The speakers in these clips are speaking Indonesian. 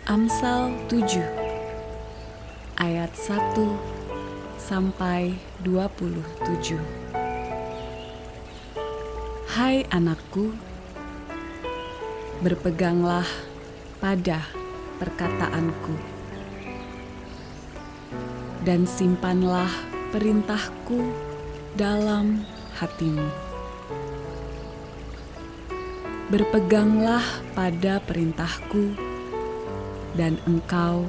Amsal 7 ayat 1 sampai 27. Hai anakku, berpeganglah pada perkataanku dan simpanlah perintahku dalam hatimu. Berpeganglah pada perintahku dan engkau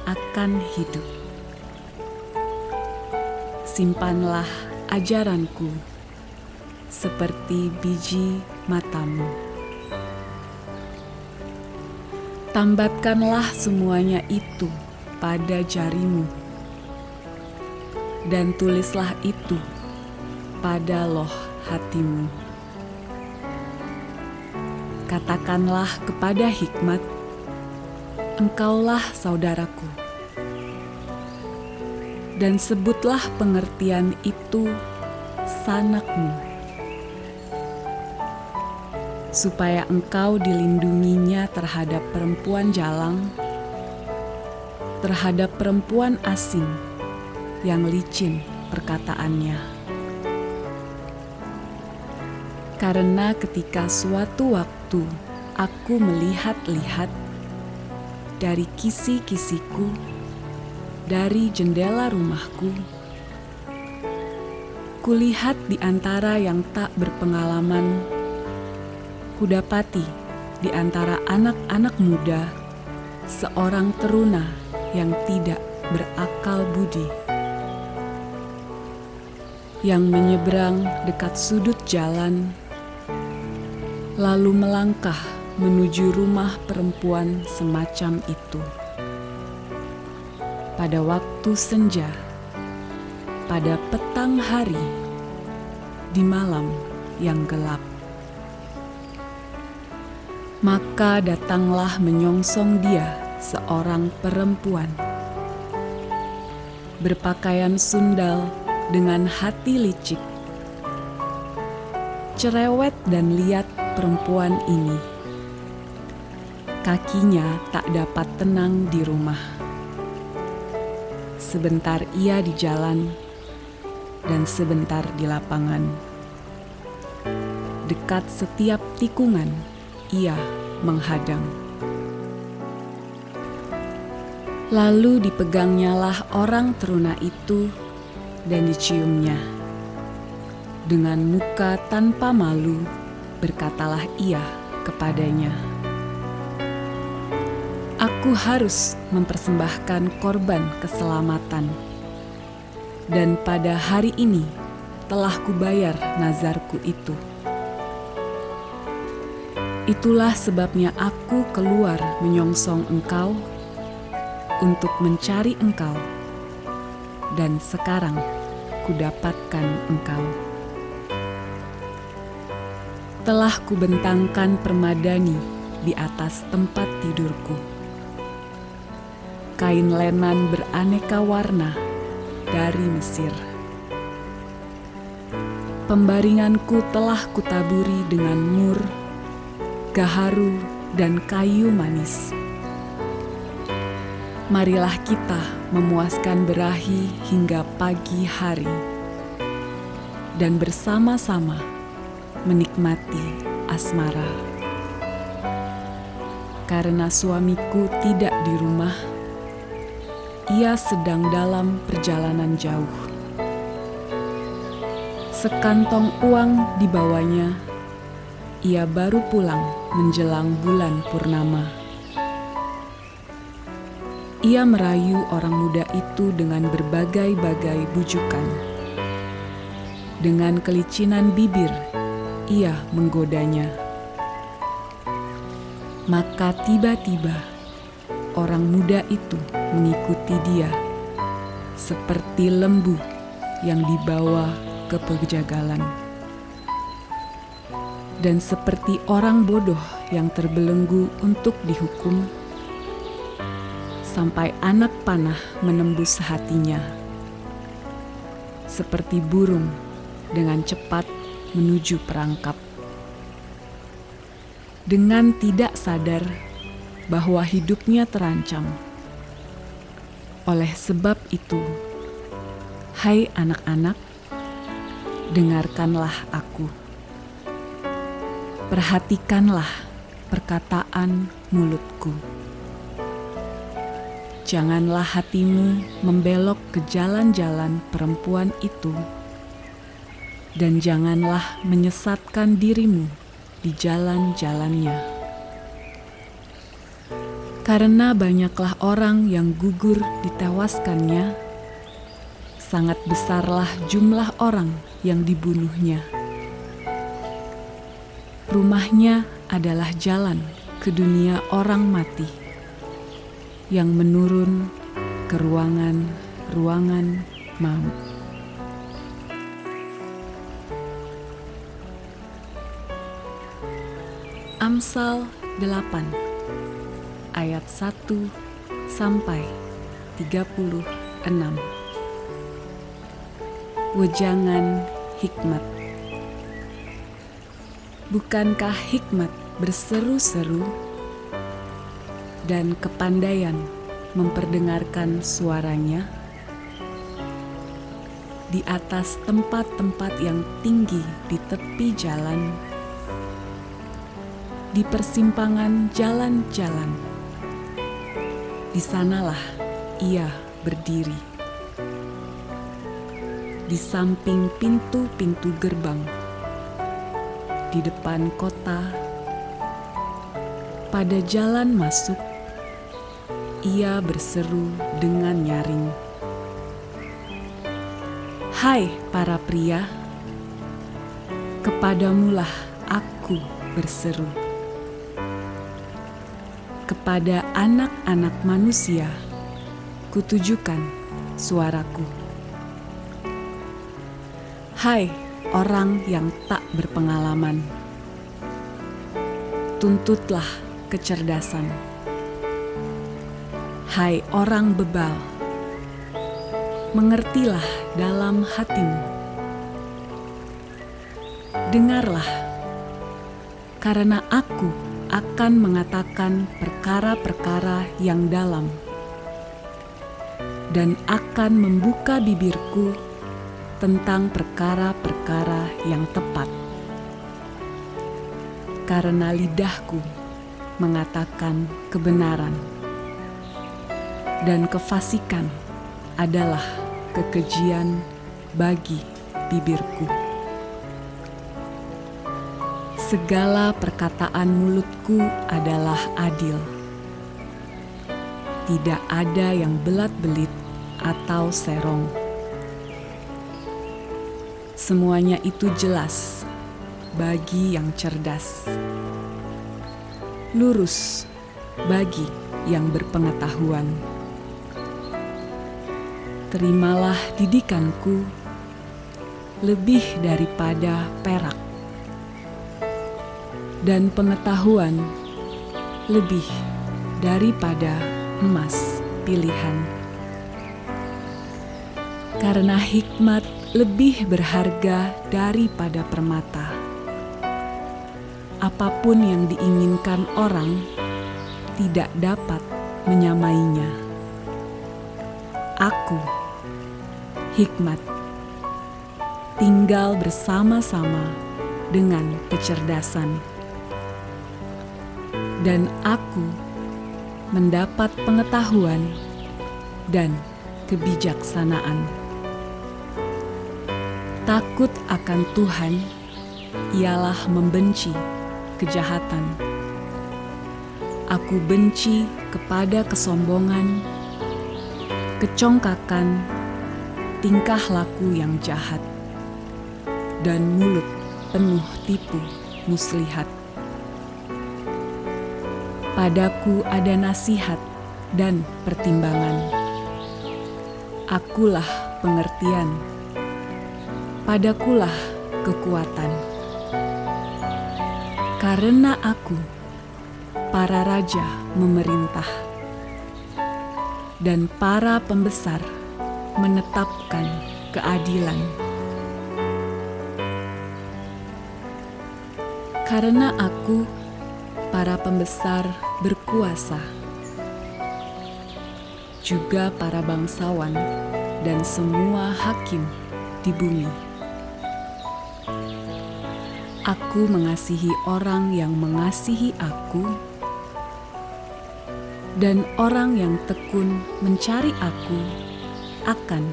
akan hidup. Simpanlah ajaranku seperti biji matamu. Tambatkanlah semuanya itu pada jarimu, dan tulislah itu pada loh hatimu. Katakanlah kepada hikmat, engkaulah saudaraku. Dan sebutlah pengertian itu sanakmu, supaya engkau dilindunginya terhadap perempuan jalang, terhadap perempuan asing yang licin perkataannya. Karena ketika suatu waktu aku melihat-lihat dari kisi-kisiku, dari jendela rumahku, kulihat di antara yang tak berpengalaman, kudapati di antara anak-anak muda seorang teruna yang tidak berakal budi, yang menyeberang dekat sudut jalan, lalu melangkah menuju rumah perempuan semacam itu. Pada waktu senja, pada petang hari, di malam yang gelap. Maka datanglah menyongsong dia seorang perempuan, berpakaian sundal dengan hati licik. Cerewet dan liat perempuan ini. Kakinya tak dapat tenang di rumah. Sebentar ia di jalan dan sebentar di lapangan. Dekat setiap tikungan ia menghadang. Lalu dipegangnyalah orang teruna itu dan diciumnya. Dengan muka tanpa malu berkatalah ia kepadanya, "Aku harus mempersembahkan korban keselamatan, dan pada hari ini telah kubayar nazarku itu. Itulah sebabnya aku keluar menyongsong engkau untuk mencari engkau, dan sekarang kudapatkan engkau. Telah kubentangkan permadani di atas tempat tidurku, kain lenan beraneka warna dari Mesir. Pembaringanku telah kutaburi dengan mur, gaharu, dan kayu manis. Marilah kita memuaskan berahi hingga pagi hari, dan bersama-sama menikmati asmara. Karena suamiku tidak di rumah, ia sedang dalam perjalanan jauh. Sekantong uang dibawanya, ia baru pulang menjelang bulan purnama. Ia merayu orang muda itu dengan berbagai-bagai bujukan. Dengan kelicinan bibir, ia menggodanya. Maka tiba-tiba orang muda itu mengikuti dia, seperti lembu yang dibawa ke pejagalan, dan seperti orang bodoh yang terbelenggu untuk dihukum, sampai anak panah menembus hatinya, seperti burung dengan cepat menuju perangkap. Dengan tidak sadar, bahwa hidupnya terancam. Oleh sebab itu, hai anak-anak, dengarkanlah aku. Perhatikanlah perkataan mulutku. Janganlah hatimu membelok ke jalan-jalan perempuan itu, dan janganlah menyesatkan dirimu di jalan-jalannya. Karena banyaklah orang yang gugur ditewaskannya, sangat besarlah jumlah orang yang dibunuhnya. Rumahnya adalah jalan ke dunia orang mati, yang menurun ke ruangan-ruangan maut. Amsal 8 ayat 1 sampai 36. Wejangan hikmat. Bukankah hikmat berseru-seru dan kepandaian memperdengarkan suaranya? Di atas tempat-tempat yang tinggi di tepi jalan, di persimpangan jalan-jalan, di sanalah ia berdiri. Di samping pintu-pintu gerbang, di depan kota, pada jalan masuk, ia berseru dengan nyaring. Hai para pria, kepadamulah aku berseru. Kepada anak-anak manusia, kutujukan suaraku. Hai orang yang tak berpengalaman, tuntutlah kecerdasan. Hai orang bebal, mengertilah dalam hatimu. Dengarlah, karena aku akan mengatakan perkara-perkara yang dalam, dan akan membuka bibirku tentang perkara-perkara yang tepat. Karena lidahku mengatakan kebenaran, dan kefasikan adalah kekejian bagi bibirku. Segala perkataan mulutku adalah adil. Tidak ada yang belat-belit atau serong. Semuanya itu jelas bagi yang cerdas, lurus bagi yang berpengetahuan. Terimalah didikanku lebih daripada perak, dan pengetahuan lebih daripada emas pilihan. Karena hikmat lebih berharga daripada permata. Apapun yang diinginkan orang tidak dapat menyamainya. Aku, hikmat, tinggal bersama-sama dengan kecerdasan. Dan aku mendapat pengetahuan dan kebijaksanaan. Takut akan Tuhan ialah membenci kejahatan. Aku benci kepada kesombongan, kecongkakan, tingkah laku yang jahat, dan mulut penuh tipu muslihat. Padaku ada nasihat dan pertimbangan. Akulah pengertian. Padakulah kekuatan. Karena aku, para raja memerintah, dan para pembesar menetapkan keadilan. Karena aku, para pembesar berkuasa, juga para bangsawan dan semua hakim di bumi. Aku mengasihi orang yang mengasihi aku, dan orang yang tekun mencari aku akan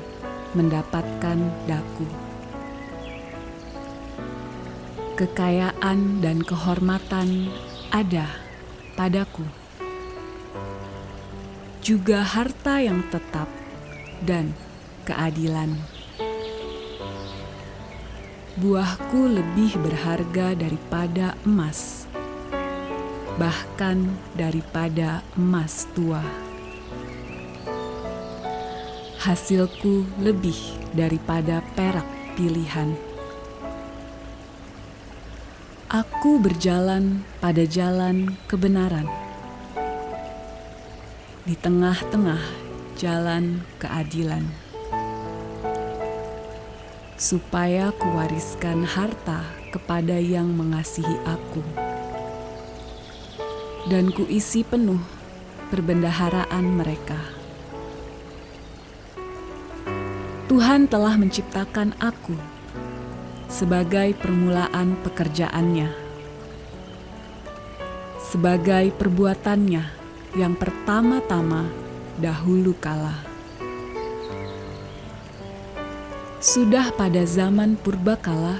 mendapatkan daku. Kekayaan dan kehormatan ada padaku, juga harta yang tetap dan keadilan. Buahku lebih berharga daripada emas, bahkan daripada emas tua. Hasilku lebih daripada perak pilihan. Aku berjalan pada jalan kebenaran, di tengah-tengah jalan keadilan, supaya kuwariskan harta kepada yang mengasihi aku, dan kuisi penuh perbendaharaan mereka. Tuhan telah menciptakan aku sebagai permulaan pekerjaannya, sebagai perbuatannya yang pertama-tama dahulu kala. Sudah pada zaman purbakala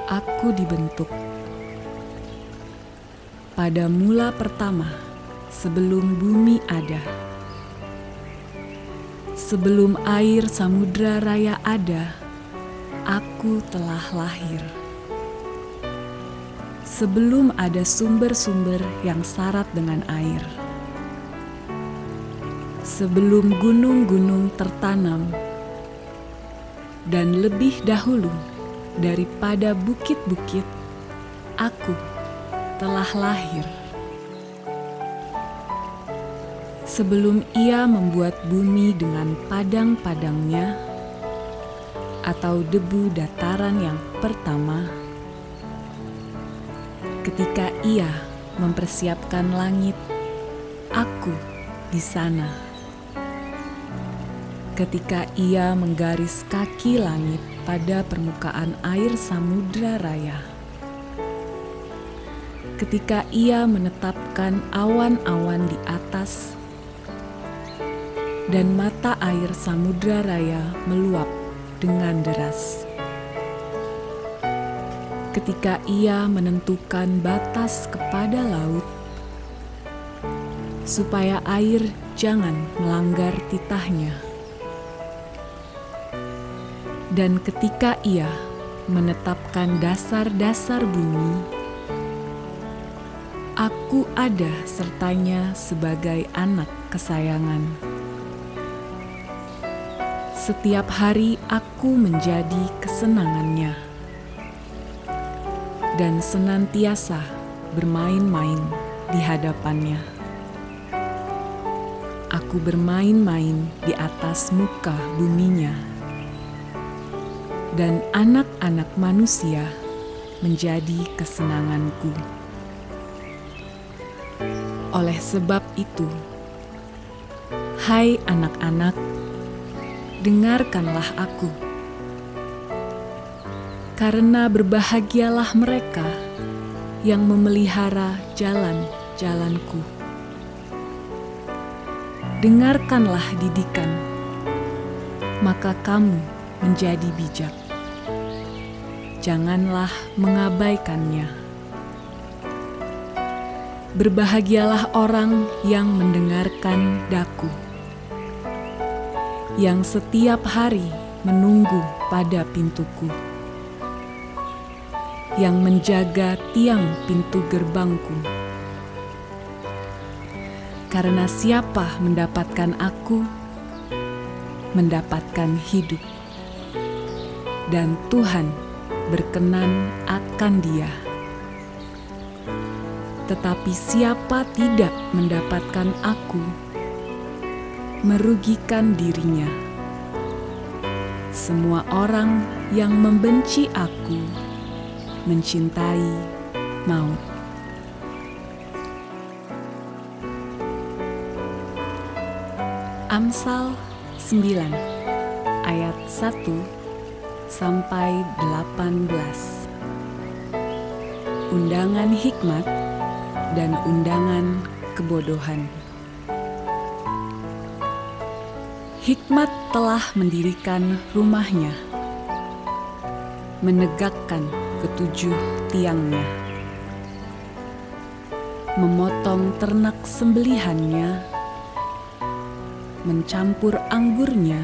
aku dibentuk, pada mula pertama sebelum bumi ada, sebelum air samudra raya ada, aku telah lahir. Sebelum ada sumber-sumber yang syarat dengan air, sebelum gunung-gunung tertanam, dan lebih dahulu daripada bukit-bukit, aku telah lahir. Sebelum Ia membuat bumi dengan padang-padangnya, atau debu dataran yang pertama, ketika Ia mempersiapkan langit, aku di sana. Ketika Ia menggaris kaki langit pada permukaan air samudra raya, ketika Ia menetapkan awan-awan di atas, dan mata air samudra raya meluap dengan deras. Ketika Ia menentukan batas kepada laut, supaya air jangan melanggar titahnya. Dan ketika Ia menetapkan dasar-dasar bumi, aku ada sertanya sebagai anak kesayangan. Setiap hari aku menjadi kesenangannya, dan senantiasa bermain-main di hadapannya. Aku bermain-main di atas muka buminya, dan anak-anak manusia menjadi kesenanganku. Oleh sebab itu, hai anak-anak, dengarkanlah aku, karena berbahagialah mereka yang memelihara jalan-jalanku. Dengarkanlah didikan, maka kamu menjadi bijak. Janganlah mengabaikannya. Berbahagialah orang yang mendengarkan daku, yang setiap hari menunggu pada pintuku, yang menjaga tiang pintu gerbangku. Karena siapa mendapatkan aku, mendapatkan hidup, dan Tuhan berkenan akan dia. Tetapi siapa tidak mendapatkan aku, merugikan dirinya. Semua orang yang membenci aku mencintai maut. Amsal 9 ayat 1 sampai 18. Undangan hikmat dan undangan kebodohan. Hikmat telah mendirikan rumahnya, menegakkan ketujuh tiangnya, memotong ternak sembelihannya, mencampur anggurnya,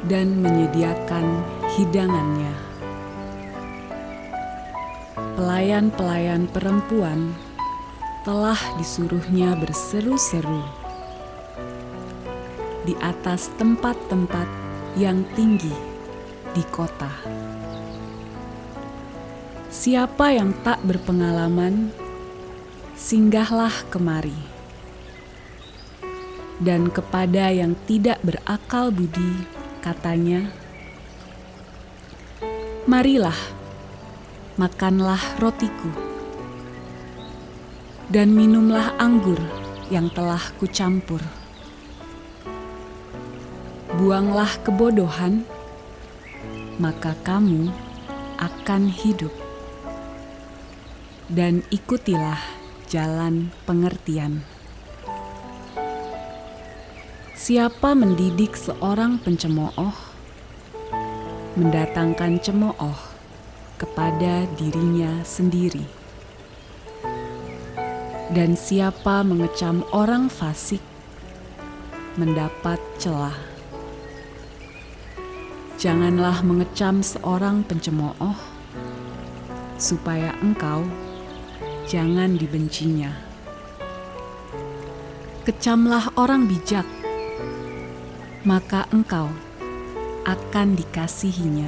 dan menyediakan hidangannya. Pelayan-pelayan perempuan telah disuruhnya berseru-seru di atas tempat-tempat yang tinggi di kota. Siapa yang tak berpengalaman, singgahlah kemari. Dan kepada yang tidak berakal budi, katanya, marilah, makanlah rotiku, dan minumlah anggur yang telah kucampur. Buanglah kebodohan, maka kamu akan hidup. Dan ikutilah jalan pengertian. Siapa mendidik seorang pencemooh, mendatangkan cemooh kepada dirinya sendiri. Dan siapa mengecam orang fasik, mendapat celah. Janganlah mengecam seorang pencemooh, supaya engkau jangan dibencinya. Kecamlah orang bijak, maka engkau akan dikasihinya.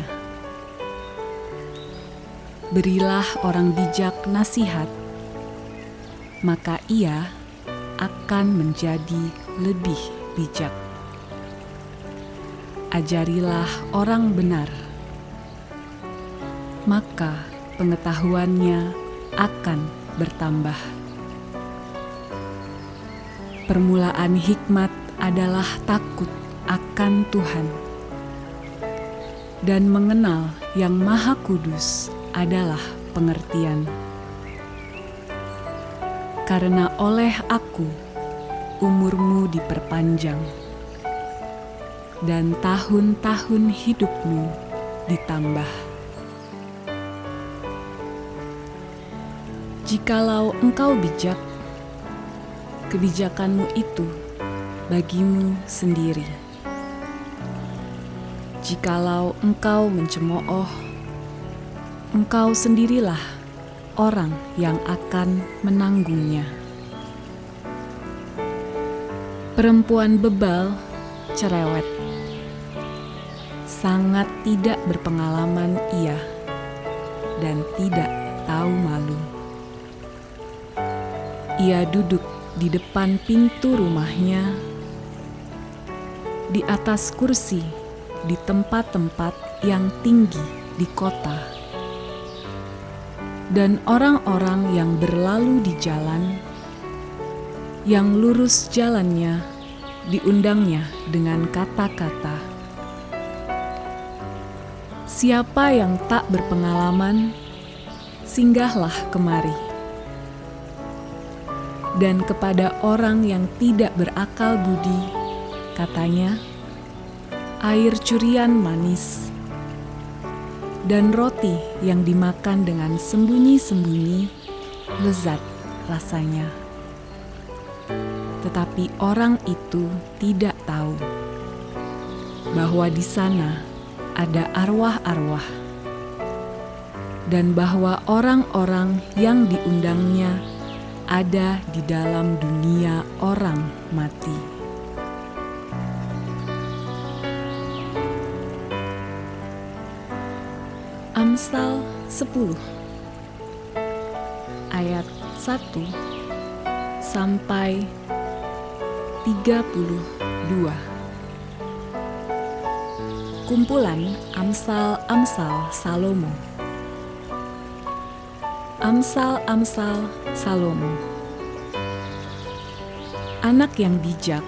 Berilah orang bijak nasihat, maka ia akan menjadi lebih bijak. Ajarilah orang benar, maka pengetahuannya akan bertambah. Permulaan hikmat adalah takut akan Tuhan, dan mengenal Yang Maha Kudus adalah pengertian. Karena oleh aku umurmu diperpanjang, dan tahun-tahun hidupmu ditambah. Jikalau engkau bijak, kebijakanmu itu bagimu sendiri. Jikalau engkau mencemooh, engkau sendirilah orang yang akan menanggungnya. Perempuan bebal cerewet, sangat tidak berpengalaman ia, dan tidak tahu malu. Ia duduk di depan pintu rumahnya, di atas kursi di tempat-tempat yang tinggi di kota, dan orang-orang yang berlalu di jalan, yang lurus jalannya, diundangnya dengan kata-kata. Siapa yang tak berpengalaman, singgahlah kemari. Dan kepada orang yang tidak berakal budi, katanya, air curian manis, dan roti yang dimakan dengan sembunyi-sembunyi lezat rasanya. Tetapi orang itu tidak tahu bahwa di sana ada arwah-arwah, dan bahwa orang-orang yang diundangnya ada di dalam dunia orang mati. Amsal 10 ayat 1 sampai 32. Kumpulan Amsal-Amsal Salomo. Amsal-Amsal Salomo. Anak yang bijak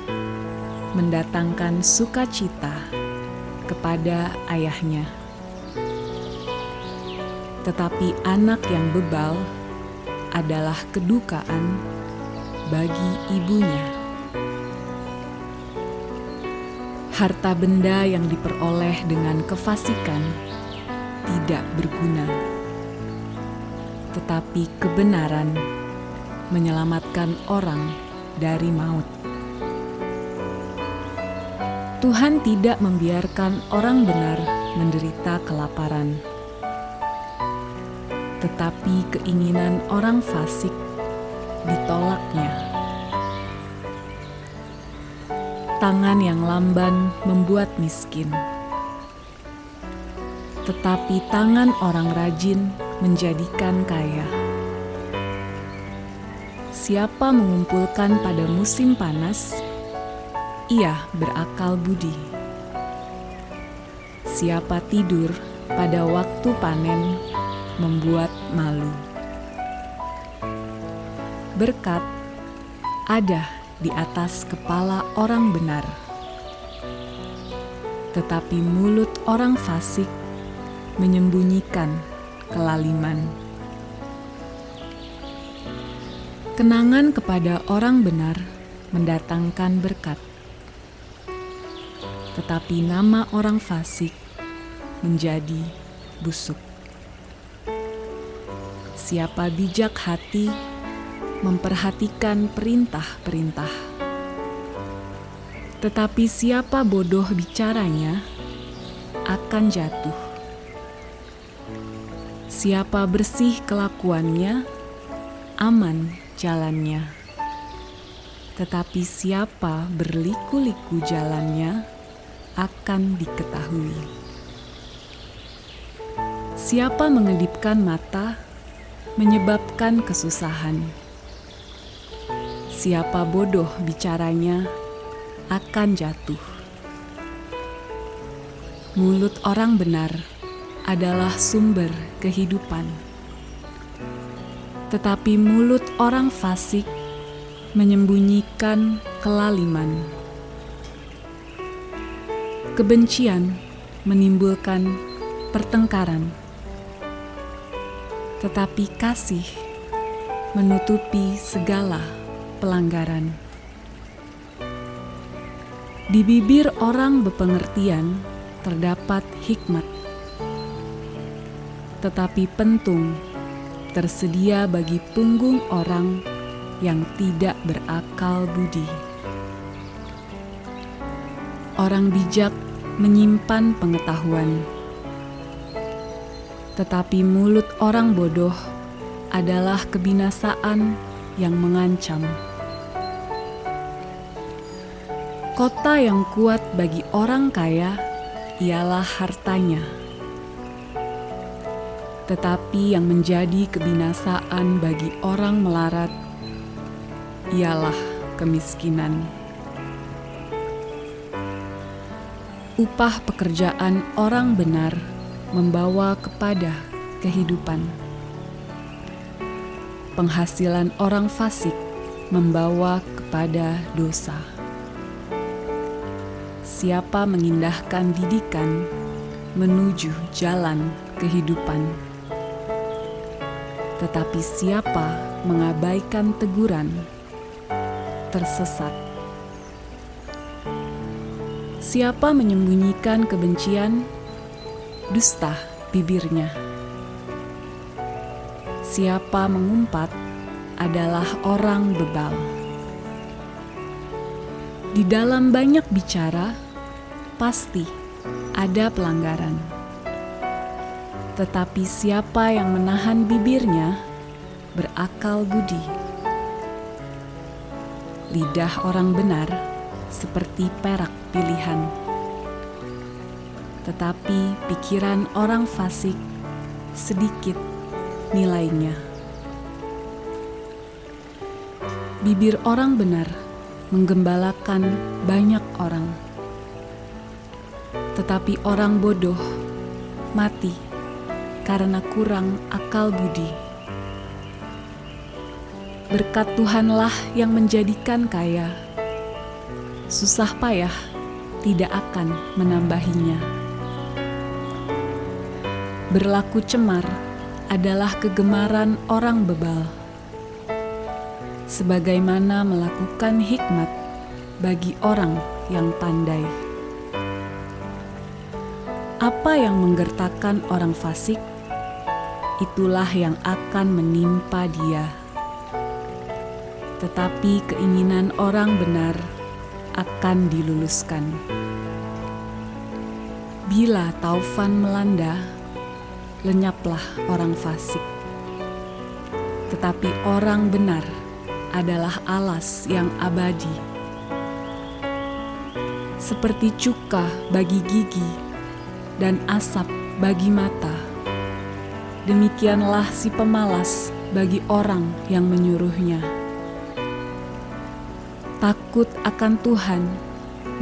mendatangkan sukacita kepada ayahnya. Tetapi anak yang bebal adalah kedukaan bagi ibunya. Harta benda yang diperoleh dengan kefasikan tidak berguna, tetapi kebenaran menyelamatkan orang dari maut. Tuhan tidak membiarkan orang benar menderita kelaparan, tetapi keinginan orang fasik ditolaknya. Tangan yang lamban membuat miskin, tetapi tangan orang rajin menjadikan kaya. Siapa mengumpulkan pada musim panas, ia berakal budi. Siapa tidur pada waktu panen, membuat malu. Berkat ada di atas kepala orang benar, tetapi mulut orang fasik menyembunyikan kelaliman. Kenangan kepada orang benar mendatangkan berkat, tetapi nama orang fasik menjadi busuk. Siapa bijak hati memperhatikan perintah-perintah, tetapi siapa bodoh bicaranya akan jatuh. Siapa bersih kelakuannya, aman jalannya, tetapi siapa berliku-liku jalannya akan diketahui. Siapa mengedipkan mata menyebabkan kesusahan. Siapa bodoh bicaranya akan jatuh. Mulut orang benar adalah sumber kehidupan, tetapi mulut orang fasik menyembunyikan kelaliman. Kebencian menimbulkan pertengkaran, tetapi kasih menutupi segala pelanggaran. Di bibir orang berpengertian terdapat hikmat, tetapi pentung tersedia bagi punggung orang yang tidak berakal budi. Orang bijak menyimpan pengetahuan, tetapi mulut orang bodoh adalah kebinasaan yang mengancam. Kota yang kuat bagi orang kaya ialah hartanya, tetapi yang menjadi kebinasaan bagi orang melarat ialah kemiskinan. Upah pekerjaan orang benar membawa kepada kehidupan. Penghasilan orang fasik membawa kepada dosa. Siapa mengindahkan didikan menuju jalan kehidupan, tetapi siapa mengabaikan teguran tersesat. Siapa menyembunyikan kebencian, dusta bibirnya. Siapa mengumpat adalah orang bebal. Di dalam banyak bicara, pasti ada pelanggaran. Tetapi siapa yang menahan bibirnya berakal budi. Lidah orang benar seperti perak pilihan, tetapi pikiran orang fasik sedikit nilainya. Bibir orang benar menggembalakan banyak orang, tetapi orang bodoh mati karena kurang akal budi. Berkat Tuhanlah yang menjadikan kaya, susah payah tidak akan menambahinya. Berlaku cemar adalah kegemaran orang bebal, sebagaimana melakukan hikmat bagi orang yang pandai. Apa yang menggertakkan orang fasik, itulah yang akan menimpa dia. Tetapi keinginan orang benar akan diluluskan. Bila taufan melanda, lenyaplah orang fasik. Tetapi orang benar adalah alas yang abadi. Seperti cuka bagi gigi dan asap bagi mata, demikianlah si pemalas bagi orang yang menyuruhnya. Takut akan Tuhan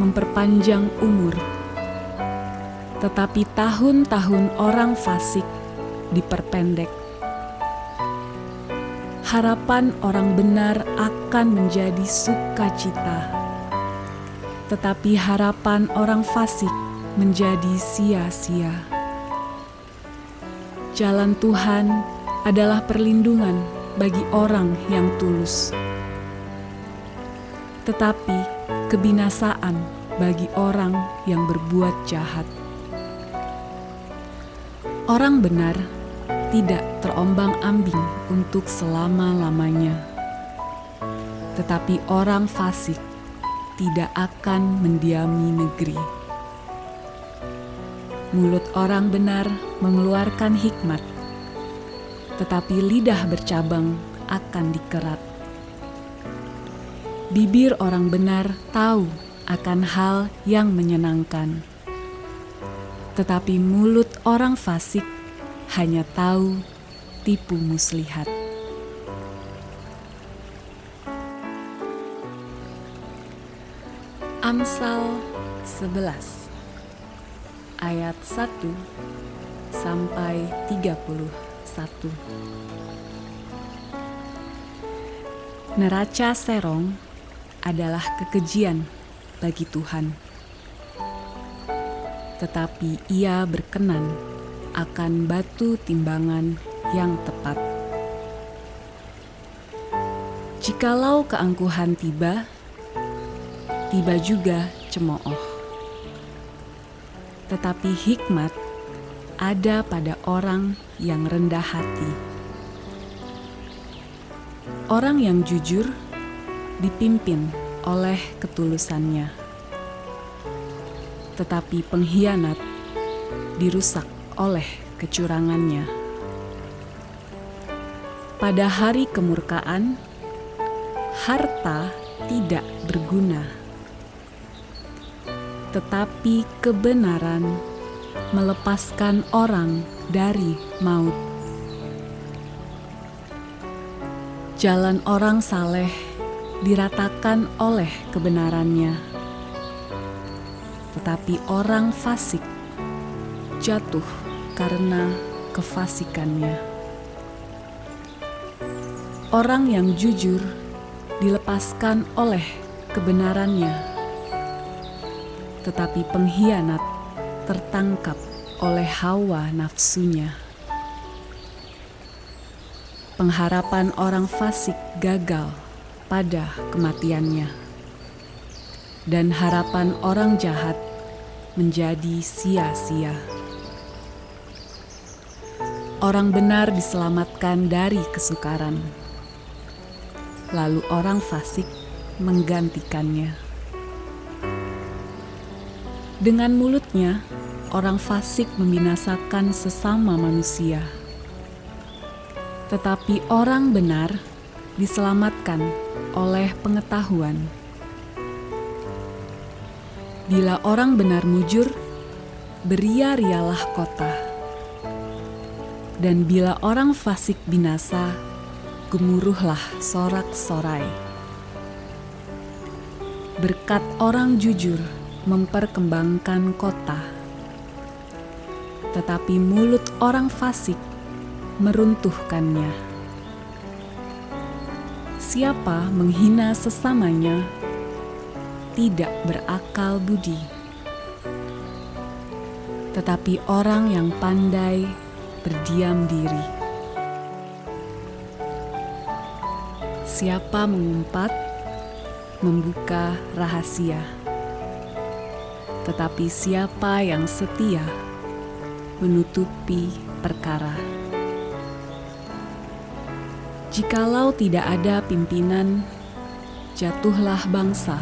memperpanjang umur, tetapi tahun-tahun orang fasik diperpendek. Harapan orang benar akan menjadi sukacita, tetapi harapan orang fasik menjadi sia-sia. Jalan Tuhan adalah perlindungan bagi orang yang tulus, tetapi kebinasaan bagi orang yang berbuat jahat. Orang benar tidak terombang-ambing untuk selama-lamanya, tetapi orang fasik tidak akan mendiami negeri. Mulut orang benar mengeluarkan hikmat, tetapi lidah bercabang akan dikerat. Bibir orang benar tahu akan hal yang menyenangkan, tetapi mulut orang fasik hanya tahu tipu muslihat. Amsal 11 ayat 1 sampai 31. Neraca serong adalah kekejian bagi Tuhan, tetapi Ia berkenan akan batu timbangan yang tepat. Jikalau keangkuhan tiba, tiba juga cemooh. Tetapi hikmat ada pada orang yang rendah hati. Orang yang jujur dipimpin oleh ketulusannya, tetapi pengkhianat dirusak oleh kecurangannya. Pada hari kemurkaan, harta tidak berguna, tetapi kebenaran melepaskan orang dari maut. Jalan orang saleh diratakan oleh kebenarannya, tetapi orang fasik jatuh karena kefasikannya. Orang yang jujur dilepaskan oleh kebenarannya, tetapi pengkhianat tertangkap oleh hawa nafsunya. Pengharapan orang fasik gagal pada kematiannya, dan harapan orang jahat menjadi sia-sia. Orang benar diselamatkan dari kesukaran, lalu orang fasik menggantikannya. Dengan mulutnya, orang fasik membinasakan sesama manusia, tetapi orang benar diselamatkan oleh pengetahuan. Bila orang benar mujur, beria-rialah kota, dan bila orang fasik binasa, gemuruhlah sorak-sorai. Berkat orang jujur memperkembangkan kota, tetapi mulut orang fasik meruntuhkannya. Siapa menghina sesamanya tidak berakal budi. Tetapi orang yang pandai berdiam diri. Siapa mengumpat, membuka rahasia. Tetapi siapa yang setia, menutupi perkara. Jikalau tidak ada pimpinan, jatuhlah bangsa.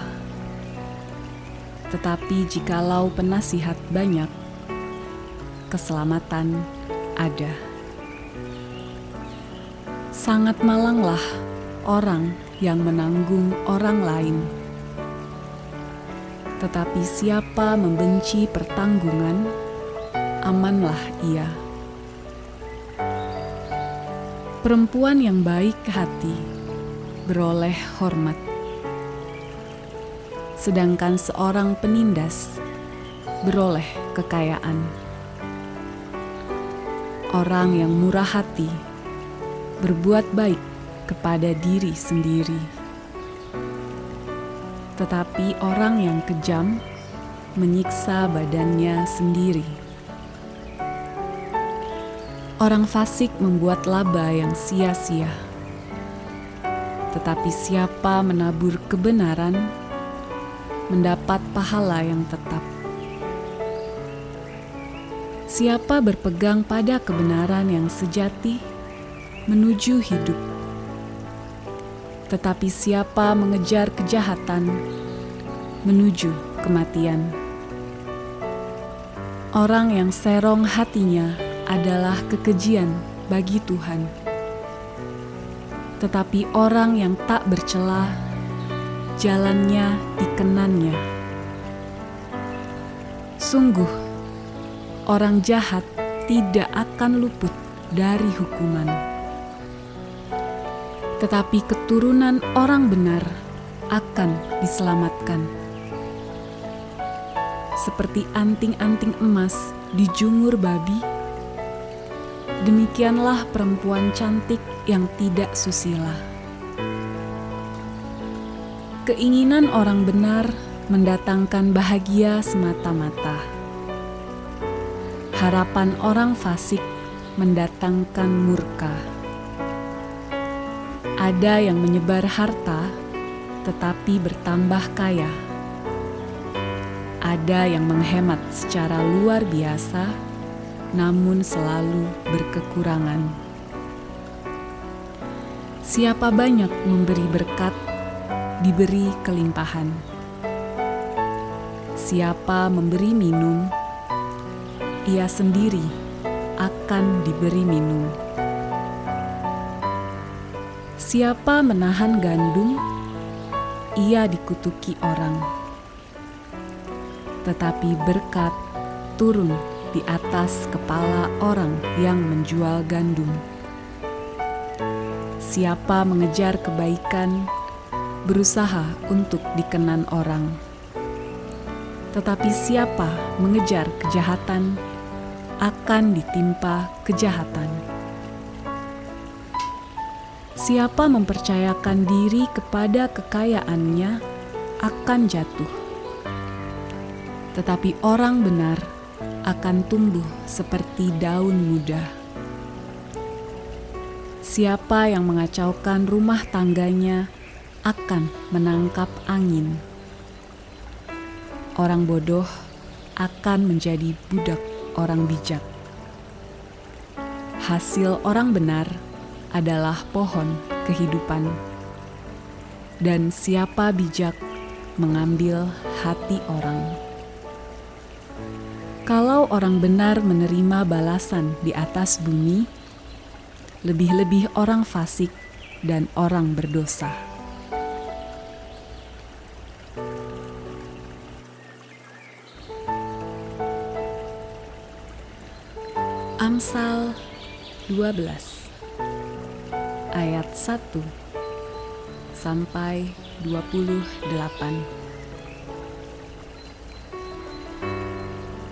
Tetapi jikalau penasihat banyak, keselamatan ada. Sangat malanglah orang yang menanggung orang lain. Tetapi siapa membenci pertanggungan, amanlah ia. Perempuan yang baik hati beroleh hormat, sedangkan seorang penindas beroleh kekayaan. Orang yang murah hati berbuat baik kepada diri sendiri, tetapi orang yang kejam menyiksa badannya sendiri. Orang fasik membuat laba yang sia-sia, tetapi siapa menabur kebenaran mendapat pahala yang tetap. Siapa berpegang pada kebenaran yang sejati menuju hidup, tetapi siapa mengejar kejahatan menuju kematian. Orang yang serong hatinya adalah kekejian bagi Tuhan, tetapi orang yang tak bercela, jalannya dikenannya. Sungguh, orang jahat tidak akan luput dari hukuman, tetapi keturunan orang benar akan diselamatkan. Seperti anting-anting emas dijungur babi, demikianlah perempuan cantik yang tidak susila. Keinginan orang benar mendatangkan bahagia semata-mata. Harapan orang fasik mendatangkan murka. Ada yang menyebar harta, tetapi bertambah kaya. Ada yang menghemat secara luar biasa, namun selalu berkekurangan. Siapa banyak memberi berkat, diberi kelimpahan. Siapa memberi minum, ia sendiri akan diberi minum. Siapa menahan gandum, ia dikutuki orang. Tetapi berkat turun di atas kepala orang yang menjual gandum. Siapa mengejar kebaikan, berusaha untuk dikenan orang. Tetapi siapa mengejar kejahatan, akan ditimpa kejahatan. Siapa mempercayakan diri kepada kekayaannya, akan jatuh. Tetapi orang benar akan tumbuh seperti daun muda. Siapa yang mengacaukan rumah tangganya akan menangkap angin. Orang bodoh akan menjadi budak orang bijak. Hasil orang benar adalah pohon kehidupan, dan siapa bijak mengambil hati orang. Kalau orang benar menerima balasan di atas bumi, lebih-lebih orang fasik dan orang berdosa. Amsal 12 ayat 1 sampai 28.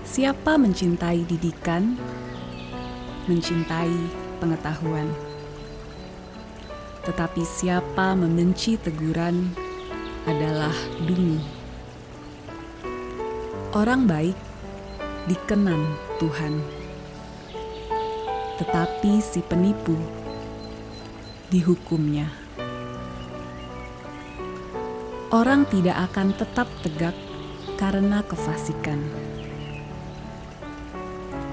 Siapa mencintai didikan, mencintai pengetahuan. Tetapi siapa membenci teguran adalah dungu. Orang baik dikenan Tuhan, tetapi si penipu dihukumnya. Orang tidak akan tetap tegak karena kefasikan,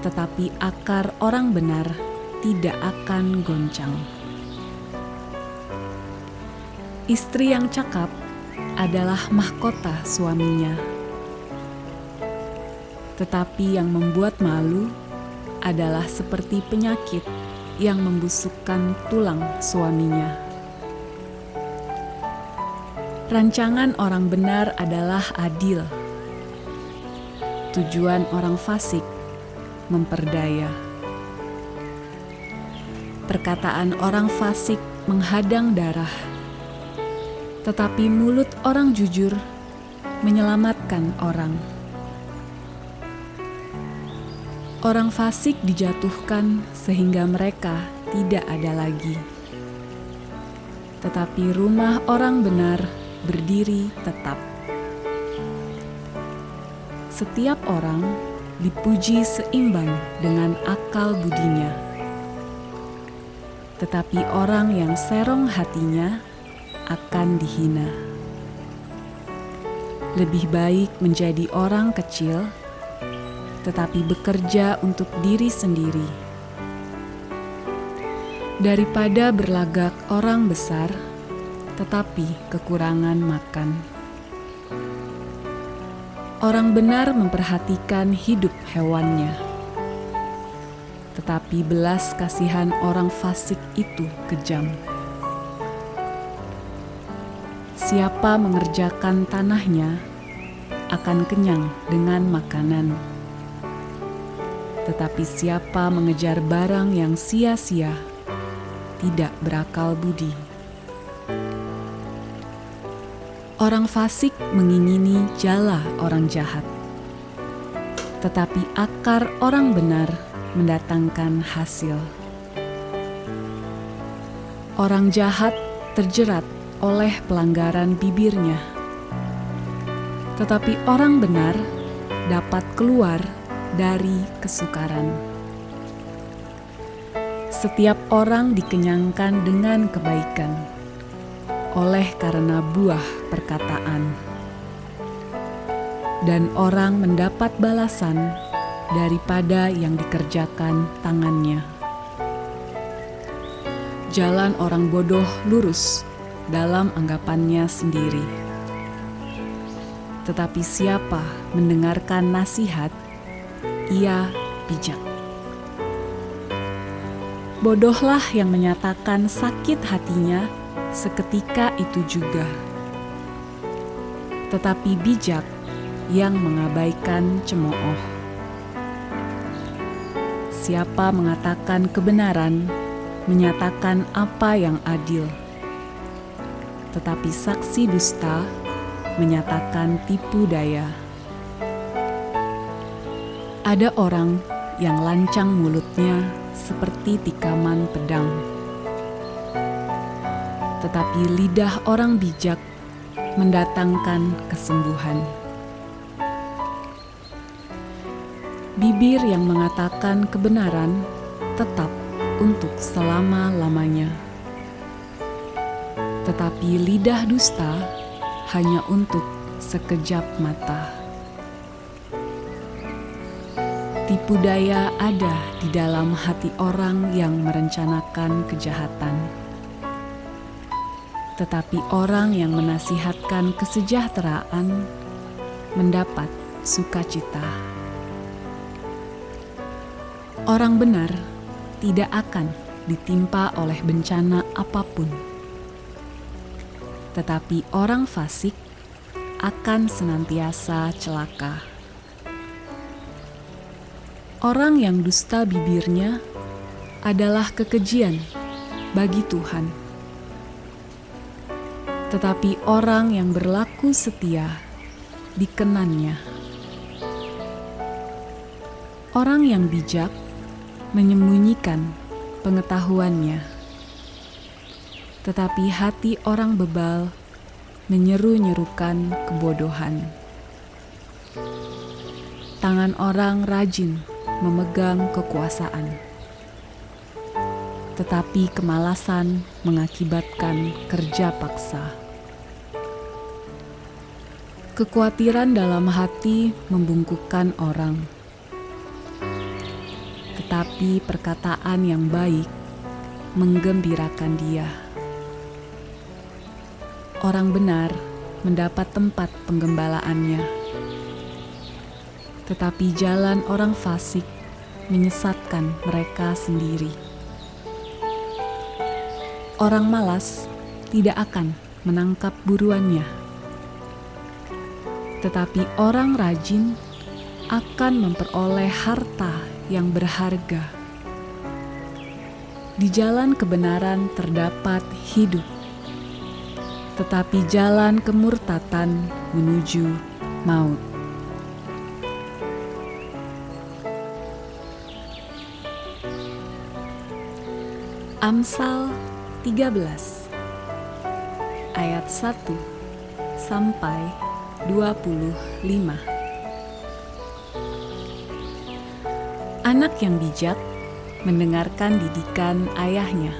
tetapi akar orang benar tidak akan goncang. Istri yang cakap adalah mahkota suaminya, tetapi yang membuat malu adalah seperti penyakit yang membusukkan tulang suaminya. Rancangan orang benar adalah adil. Tujuan orang fasik memperdaya. Perkataan orang fasik menghadang darah, tetapi mulut orang jujur menyelamatkan orang. Orang fasik dijatuhkan sehingga mereka tidak ada lagi, tetapi rumah orang benar berdiri tetap. Setiap orang dipuji seimbang dengan akal budinya, tetapi orang yang serong hatinya akan dihina. Lebih baik menjadi orang kecil, tetapi bekerja untuk diri sendiri, daripada berlagak orang besar, tetapi kekurangan makan. Orang benar memperhatikan hidup hewannya, tetapi belas kasihan orang fasik itu kejam. Siapa mengerjakan tanahnya akan kenyang dengan makanan, tetapi siapa mengejar barang yang sia-sia tidak berakal budi. Orang fasik mengingini jala orang jahat, tetapi akar orang benar mendatangkan hasil. Orang jahat terjerat oleh pelanggaran bibirnya, tetapi orang benar dapat keluar dari kesukaran. Setiap orang dikenyangkan dengan kebaikan oleh karena buah perkataan, dan orang mendapat balasan daripada yang dikerjakan tangannya. Jalan orang bodoh lurus dalam anggapannya sendiri, tetapi siapa mendengarkan nasihat, ia bijak. Bodohlah yang menyatakan sakit hatinya seketika itu juga, tetapi bijak yang mengabaikan cemooh. Siapa mengatakan kebenaran, menyatakan apa yang adil, tetapi saksi dusta menyatakan tipu daya. Ada orang yang lancang mulutnya seperti tikaman pedang, tetapi lidah orang bijak mendatangkan kesembuhan. Bibir yang mengatakan kebenaran tetap untuk selama-lamanya, tetapi lidah dusta hanya untuk sekejap mata. Tipu daya ada di dalam hati orang yang merencanakan kejahatan, tetapi orang yang menasihatkan kesejahteraan mendapat sukacita. Orang benar tidak akan ditimpa oleh bencana apapun, tetapi orang fasik akan senantiasa celaka. Orang yang dusta bibirnya adalah kekejian bagi Tuhan, tetapi orang yang berlaku setia dikenannya. Orang yang bijak menyembunyikan pengetahuannya, tetapi hati orang bebal menyeru-nyerukan kebodohan. Tangan orang rajin memegang kekuasaan, tetapi kemalasan mengakibatkan kerja paksa. Kekhawatiran dalam hati membungkukkan orang, tetapi perkataan yang baik menggembirakan dia. Orang benar mendapat tempat penggembalaannya, tetapi jalan orang fasik menyesatkan mereka sendiri. Orang malas tidak akan menangkap buruannya, tetapi orang rajin akan memperoleh harta yang berharga. Di jalan kebenaran terdapat hidup, tetapi jalan kemurtatan menuju maut. Amsal 13 ayat 1 sampai 25. Anak yang bijak mendengarkan didikan ayahnya,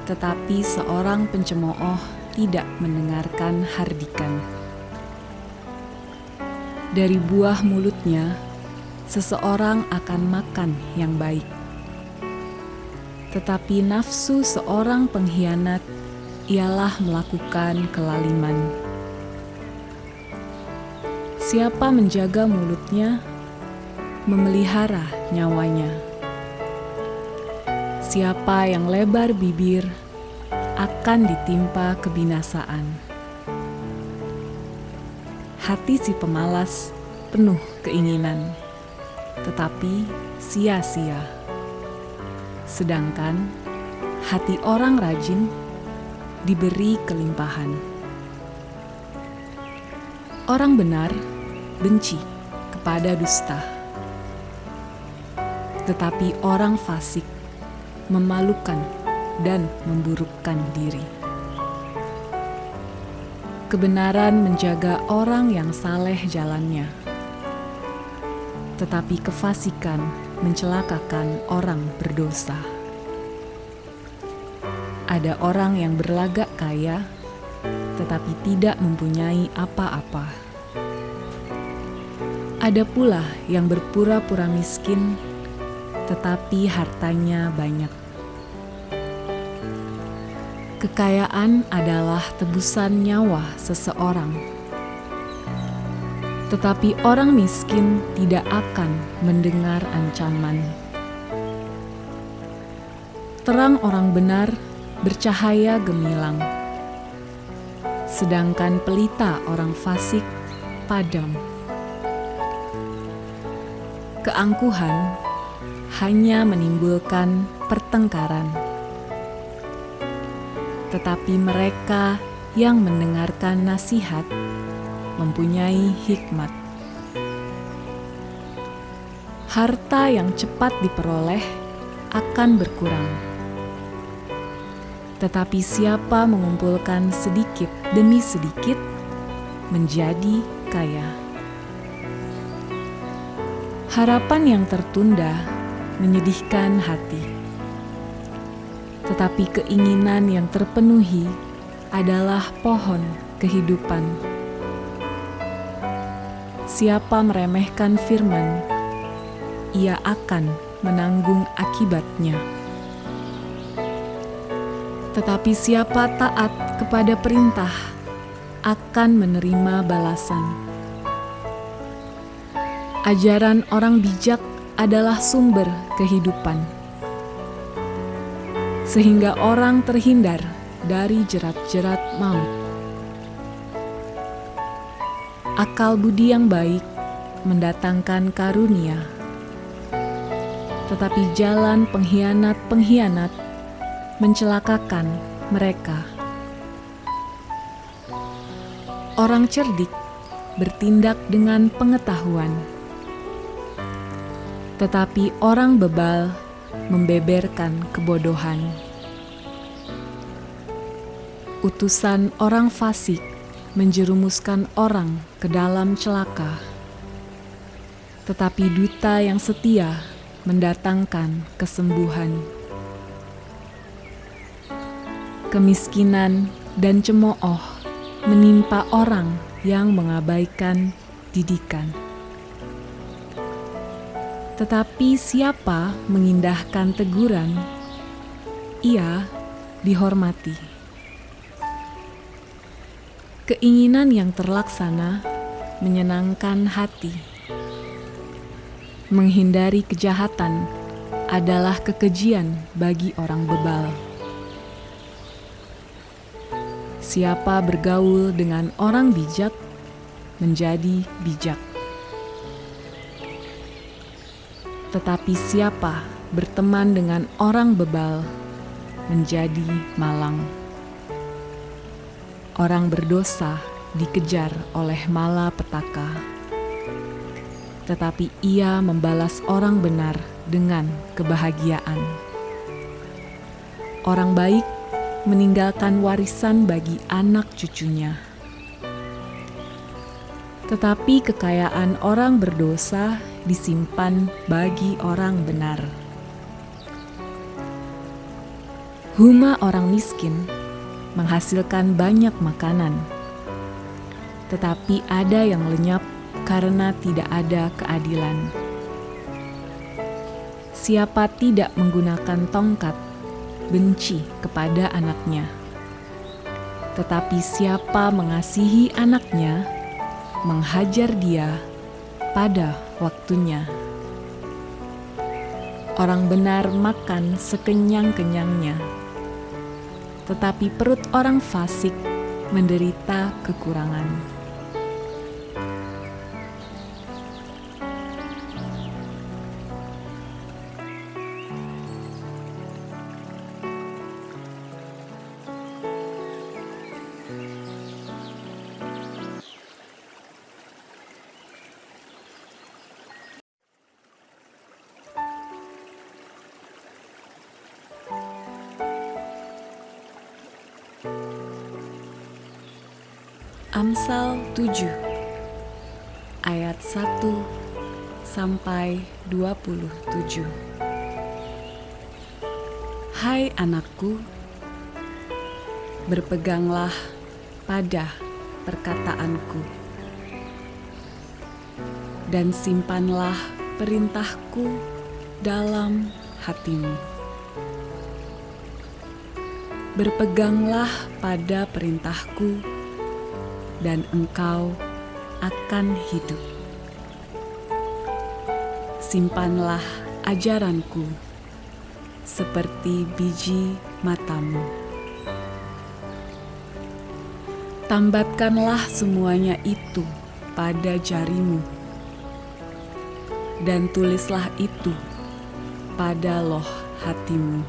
tetapi seorang pencemooh tidak mendengarkan hardikan. Dari buah mulutnya seseorang akan makan yang baik, tetapi nafsu seorang pengkhianat ialah melakukan kelaliman. Siapa menjaga mulutnya, memelihara nyawanya. Siapa yang lebar bibir akan ditimpa kebinasaan. Hati si pemalas penuh keinginan, tetapi sia-sia. Sedangkan hati orang rajin diberi kelimpahan. Orang benar benci kepada dusta, tetapi orang fasik memalukan dan memburukkan diri. Kebenaran menjaga orang yang saleh jalannya, tetapi kefasikan mencelakakan orang berdosa. Ada orang yang berlagak kaya, tetapi tidak mempunyai apa-apa. Ada pula yang berpura-pura miskin, tetapi hartanya banyak. Kekayaan adalah tebusan nyawa seseorang, tetapi orang miskin tidak akan mendengar ancaman. Terang orang benar bercahaya gemilang, sedangkan pelita orang fasik padam. Keangkuhan hanya menimbulkan pertengkaran, tetapi mereka yang mendengarkan nasihat mempunyai hikmat. Harta yang cepat diperoleh akan berkurang, tetapi siapa mengumpulkan sedikit demi sedikit menjadi kaya. Harapan yang tertunda menyedihkan hati, tetapi keinginan yang terpenuhi adalah pohon kehidupan. Siapa meremehkan firman, ia akan menanggung akibatnya. Tetapi siapa taat kepada perintah akan menerima balasan. Ajaran orang bijak adalah sumber kehidupan, sehingga orang terhindar dari jerat-jerat maut. Akal budi yang baik mendatangkan karunia, tetapi jalan pengkhianat-pengkhianat mencelakakan mereka. Orang cerdik bertindak dengan pengetahuan, tetapi orang bebal membeberkan kebodohan. Utusan orang fasik menjerumuskan orang ke dalam celaka, Tetapi duta yang setia mendatangkan kesembuhan. Kemiskinan dan cemooh menimpa orang yang mengabaikan didikan. Tetapi siapa mengindahkan teguran, ia dihormati. Keinginan yang terlaksana menyenangkan hati. Menghindari kejahatan adalah kekejian bagi orang bebal. Siapa bergaul dengan orang bijak menjadi bijak. Tetapi siapa berteman dengan orang bebal menjadi malang. Orang berdosa dikejar oleh malapetaka, tetapi ia membalas orang benar dengan kebahagiaan. Orang baik meninggalkan warisan bagi anak cucunya, tetapi kekayaan orang berdosa disimpan bagi orang benar. Huma orang miskin menghasilkan banyak makanan, tetapi ada yang lenyap karena tidak ada keadilan. Siapa tidak menggunakan tongkat, benci kepada anaknya. Tetapi siapa mengasihi anaknya, menghajar dia pada waktunya. Orang benar makan sekenyang-kenyangnya, tetapi perut orang fasik menderita kekurangan. Amsal 7 ayat 1 sampai 27. Hai anakku, berpeganglah pada perkataanku dan simpanlah perintahku dalam hatimu. Berpeganglah pada perintahku dan engkau akan hidup. Simpanlah ajaranku seperti biji matamu. Tambatkanlah semuanya itu pada jarimu, dan tulislah itu pada loh hatimu.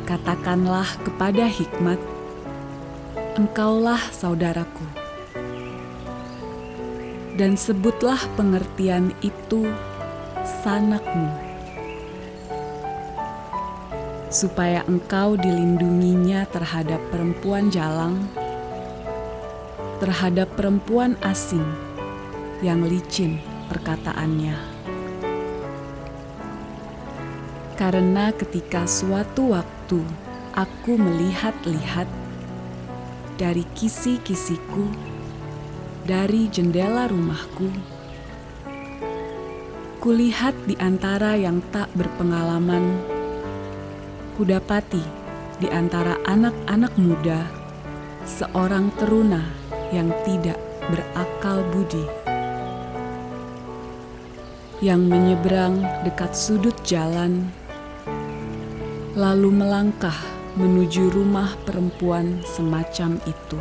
Katakanlah kepada hikmat, engkaulah saudaraku. Dan sebutlah pengertian itu sanakmu, supaya engkau dilindunginya terhadap perempuan jalang, terhadap perempuan asing yang licin perkataannya. Karena ketika suatu waktu aku melihat-lihat dari kisi-kisiku, dari jendela rumahku, kulihat di antara yang tak berpengalaman, kudapati di antara anak-anak muda seorang teruna yang tidak berakal budi, yang menyeberang dekat sudut jalan, lalu melangkah menuju rumah perempuan semacam itu.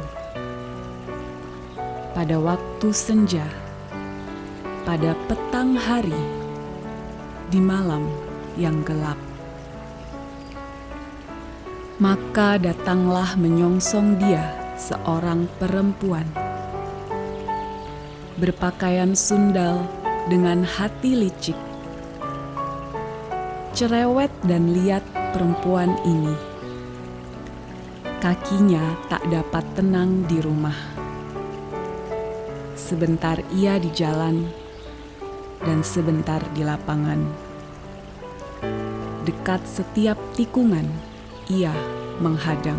Pada waktu senja, pada petang hari, di malam yang gelap. Maka datanglah menyongsong dia seorang perempuan, berpakaian sundal dengan hati licik. Cerewet dan liat perempuan ini. Kakinya tak dapat tenang di rumah. sebentar ia di jalan dan sebentar di lapangan. Dekat setiap tikungan, ia menghadang.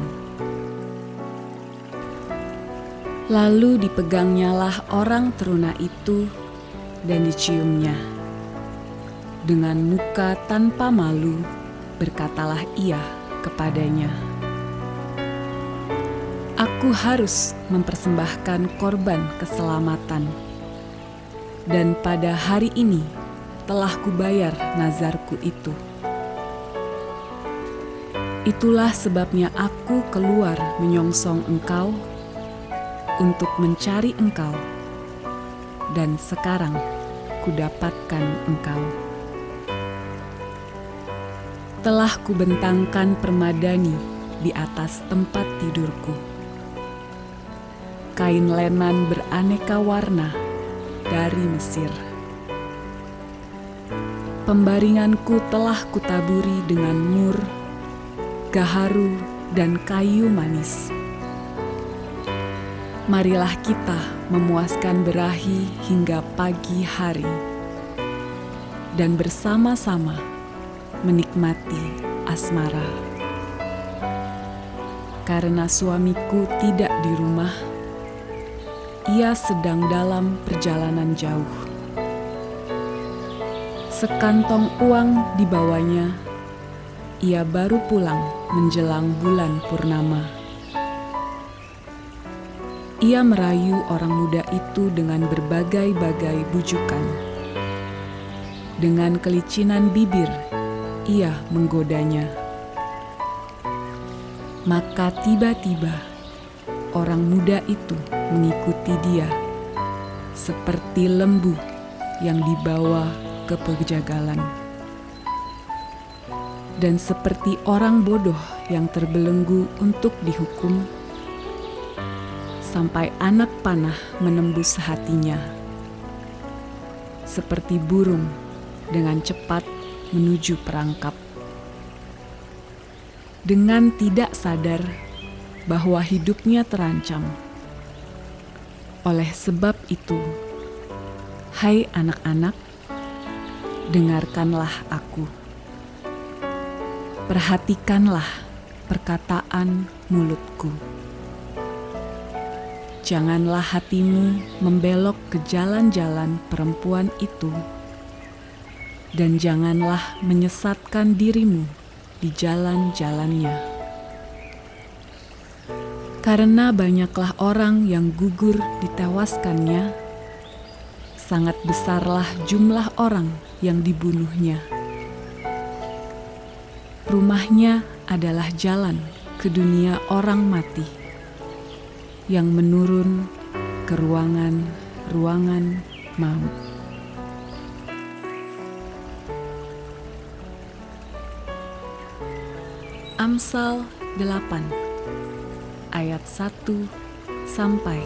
Lalu dipegangnyalah orang teruna itu dan diciumnya. Dengan muka tanpa malu, berkatalah ia kepadanya, "Aku harus mempersembahkan korban keselamatan, dan pada hari ini telah kubayar nazarku itu. Itulah sebabnya aku keluar menyongsong engkau untuk mencari engkau, dan sekarang kudapatkan engkau. Telah kubentangkan permadani di atas tempat tidurku, kain lenan beraneka warna dari Mesir. Pembaringanku telah kutaburi dengan mur, gaharu, dan kayu manis. Marilah kita memuaskan berahi hingga pagi hari, dan bersama-sama menikmati asmara. Karena suamiku tidak di rumah, ia sedang dalam perjalanan jauh. Sekantong uang dibawanya, ia baru pulang menjelang bulan purnama. Ia merayu orang muda itu dengan berbagai-bagai bujukan. Dengan kelicinan bibir, ia menggodanya. Maka tiba-tiba, orang muda itu mengikuti dia, seperti lembu yang dibawa ke pejagalan. Dan seperti orang bodoh yang terbelenggu untuk dihukum, sampai anak panah menembus hatinya. Seperti burung dengan cepat menuju perangkap. Dengan tidak sadar bahwa hidupnya terancam. Oleh sebab itu, hai anak-anak, dengarkanlah aku. Perhatikanlah perkataan mulutku. Janganlah hatimu membelok ke jalan-jalan perempuan itu, dan janganlah menyesatkan dirimu di jalan-jalannya. Karena banyaklah orang yang gugur ditewaskannya, sangat besarlah jumlah orang yang dibunuhnya. Rumahnya adalah jalan ke dunia orang mati, yang menurun ke ruangan-ruangan maut. Amsal 8 ayat 1 sampai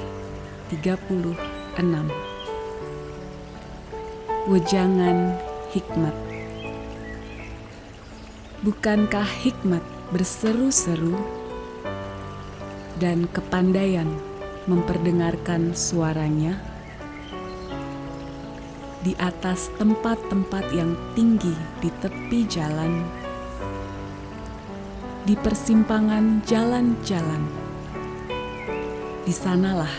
36. Wejangan hikmat. Bukankah hikmat berseru-seru dan kepandaian memperdengarkan suaranya? Di atas tempat-tempat yang tinggi di tepi jalan, di persimpangan jalan-jalan, di sanalah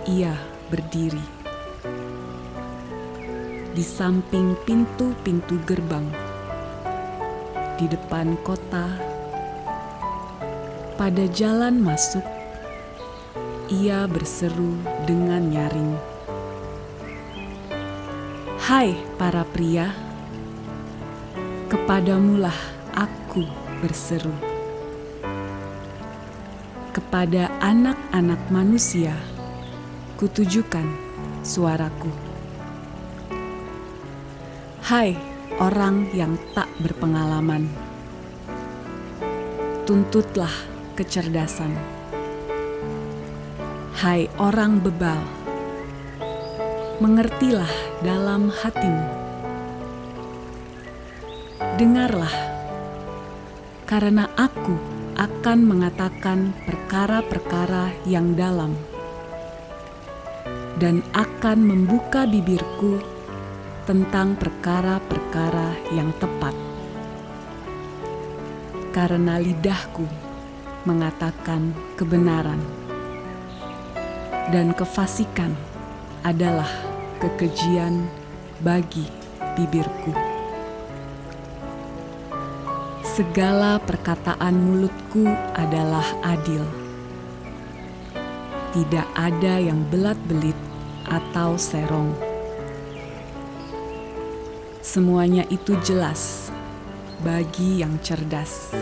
ia berdiri. Di samping pintu-pintu gerbang, di depan kota, pada jalan masuk, ia berseru dengan nyaring. Hai para pria, kepadamulah aku berseru. Kepada anak-anak manusia, kutujukan suaraku. Hai orang yang tak berpengalaman, tuntutlah kecerdasan. Hai orang bebal, mengertilah dalam hatimu. Dengarlah, karena aku akan mengatakan perkara-perkara yang dalam. dan akan membuka bibirku tentang perkara-perkara yang tepat. Karena lidahku mengatakan kebenaran, dan kefasikan adalah kekejian bagi bibirku. Segala perkataan mulutku adalah adil. Tidak ada yang belat-belit atau serong. Semuanya itu jelas bagi yang cerdas,